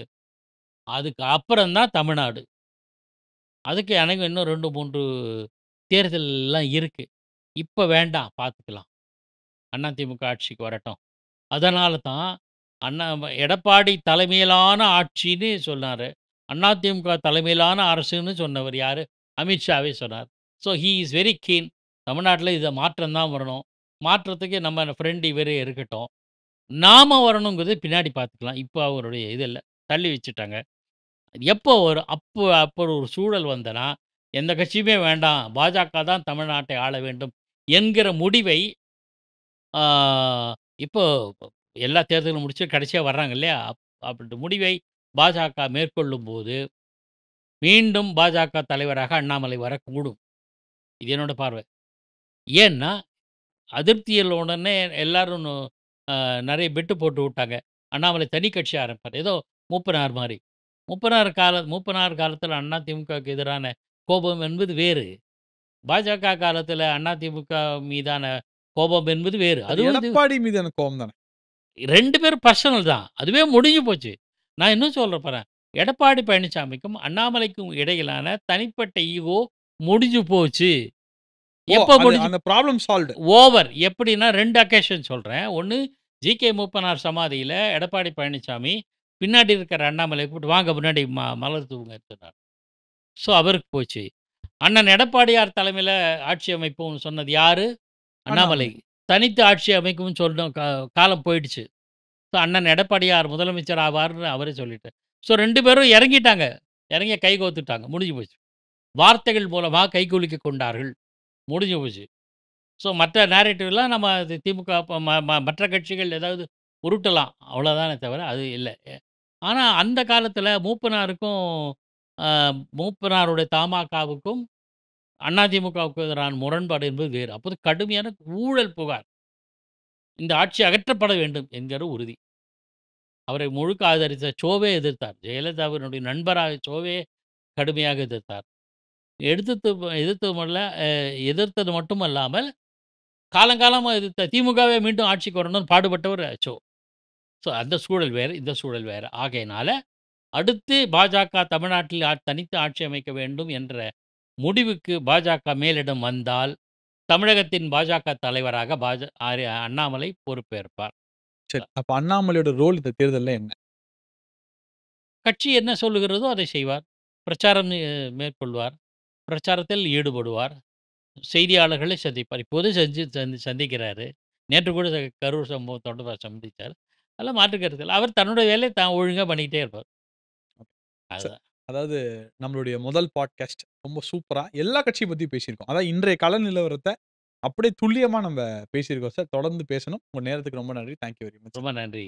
அதுக்கு அப்புறம் தான் தமிழ்நாடு. அதுக்கு எனக்கு இன்னும் 2, 3 தேர்தல்லாம் இருக்கு. இப்ப வேண்டாம் பார்த்துக்கலாம். அதிமுக ஆட்சிக்கு வரட்டும். அதனால தான் அண்ணா எடப்பாடி தலைமையிலான ஆட்சின்னு சொன்னாரு. அதிமுக தலைமையிலான அரசுன்னு சொன்னவர் யாரு? அமித்ஷாவே சொன்னார். So he is very keen. தமிழ்நாட்டில இத மாற்றம் தான் வரணும். மாற்றத்துக்கு நம்ம ஃப்ரெண்ட் இவரே இருக்கட்டும். நாம வரணுங்கிறது பின்னாடி பார்த்துக்கலாம். இப்ப அவருடைய இது இல்ல. தள்ளி வச்சுட்டாங்க. எப்போ வரும்? அப்போ ஒரு சூழல் வந்தனா, எந்த கட்சியுமே வேண்டாம். பாஜக தான் தமிழ்நாட்டை ஆள வேண்டும் என்கிற முடிவை ஆ இப்போ எல்லா தேர்தலும் முடிச்சு கடைசியா வர்றாங்க இல்லையா? அப்படி முடிவை பாஜக மேற்கொள்ளும்போது, மீண்டும் பாஜக தலைவராக அண்ணாமலை வரக்கூடும். இது என்னோட பார்வை. ஏன்னா, அதிருப்தியில் உடனே எல்லாரும் நெறைய பெட்டு போட்டு விட்டாங்க. அண்ணாமலை தனி கட்சி ஆரம்பிப்பார். ஏதோ மூப்பனார் மாரி. மூப்பனார் காலத்தில அதிமுகவுக்கு எதிரான கோபம் என்பது வேறு. பாஜக காலத்தில அதிமுக மீதான கோபம் என்பது வேறு. அது அதுவும் இது எடப்பாடி மீதான கோவம் தானே. 2 பேரும் பர்சனல் தான். அதுவே முடிஞ்சு போச்சு. நான் என்ன சொல்ல போறேன், எடப்பாடி பழனிசாமிக்கும், அண்ணாமலைக்கும் இடையிலான தனிப்பட்ட ஈகோ முடிஞ்சு போச்சு. எப்ப முடிஞ்சு அந்த ப்ராப்ளம் சால்வ்ட். ஓவர். எப்படின்னா 2 அக்கேஷன் சொல்றேன். 1 ஜி.கே. மூப்பனார் சமாதியில எடப்பாடி பழனிசாமி பின்னாடி இருக்கிற அண்ணாமலைய கூப்பிட்டு, "வாங்க முன்னாடி மலர் தூவுங்கன்னு" சொன்னார். ஸோ அவருக்கு போச்சு. அண்ணன் எடப்பாடியார் தலைமையில ஆட்சி அமைப்போம்னு சொன்னது யாரு? அண்ணாமலை. அண்ணாமலை. தனித்து ஆட்சி அமைக்கும்னு சொன்ன காலம் போயிடுச்சு. ஸோ அண்ணன் எடப்பாடியார் முதலமைச்சர் ஆவார்ன்னு அவரே சொல்லிட்டார். ஸோ 2 பேரும் இறங்கிட்டாங்க. இறங்கி கை கோத்துட்டாங்க. முடிஞ்சு போச்சு. வார்த்தைகள் மூலமா கைகுலுக்கிக் கொண்டார்கள். முடிஞ்சு போச்சு. ஸோ மற்ற நேரேட்டிவ்லாம் நம்ம அது திமுக மற்ற கட்சிகள் ஏதாவது உருட்டலாம். அவ்வளோதானே தவிர அது இல்ல. ஆனா அந்த காலத்தில மூப்பனாருக்கும் அ மூப்பனாருடைய தமாகாவுக்கும் அதிமுகவுக்கு எதிரான முரண்பாடு என்பது வேறு. அப்போது கடுமையான ஊழல் புகார். இந்த ஆட்சி அகற்றப்பட வேண்டும் என்கிற உறுதி. அவரை முழுக்க ஆதரித்த சோவே எதிர்த்தார். ஜெயலலிதாவினுடைய நண்பராக சோவே கடுமையாக எதிர்த்தார். எதிர்த்து எதிர்த்தது மட்டுமல்லாமல், காலங்காலமா எதிர்த்த திமுகவே மீண்டும் ஆட்சிக்கு வரணும்னு பாடுபட்டவர் சோ. அந்த சூழல் வேறு, இந்த சூழல் வேறு. ஆகையினால, அடுத்து பாஜக தமிழ்நாட்டில் தனித்து ஆட்சி அமைக்க வேண்டும் என்ற முடிவுக்கு பாஜக மேலிடம் வந்தால், தமிழகத்தின் பாஜக தலைவராக அண்ணாமலை பொறுப்பேற்பார். சரி. அப்ப அண்ணாமலையோட ரோல் இந்த தேர்தல்ல என்ன? கட்சி என்ன சொல்லுகிறதோ அதை செய்வார். பிரச்சாரம் மேற்கொள்வார். பிரச்சாரத்தில் ஈடுபடுவார். செய்தியாளர்களை சந்திப்பார். இப்போது சந்திக்கிறாரு. நேற்று கூட கரூர் சம்பவத்தோட சந்திச்சார். அதெல்லாம் மாற்று கருத்து இல்ல. அவர் தன்னுடைய வேலைய தான் ஒழுங்கா பண்ணிக்கிட்டே இருப்பார். அதுதான். அதாவது நம்மளுடைய முதல் பாட்காஸ்ட் ரொம்ப சூப்பரா எல்லா கட்சிய பத்தியும் பேசியிருக்கோம். அதாவது இன்றைய கள நிலவரத்த அப்படியே துல்லியமா நம்ம பேசியிருக்கோம் சார். தொடர்ந்து பேசணும். உங்க நேரத்துக்கு ரொம்ப நன்றி. Thank you very much. ரொம்ப நன்றி.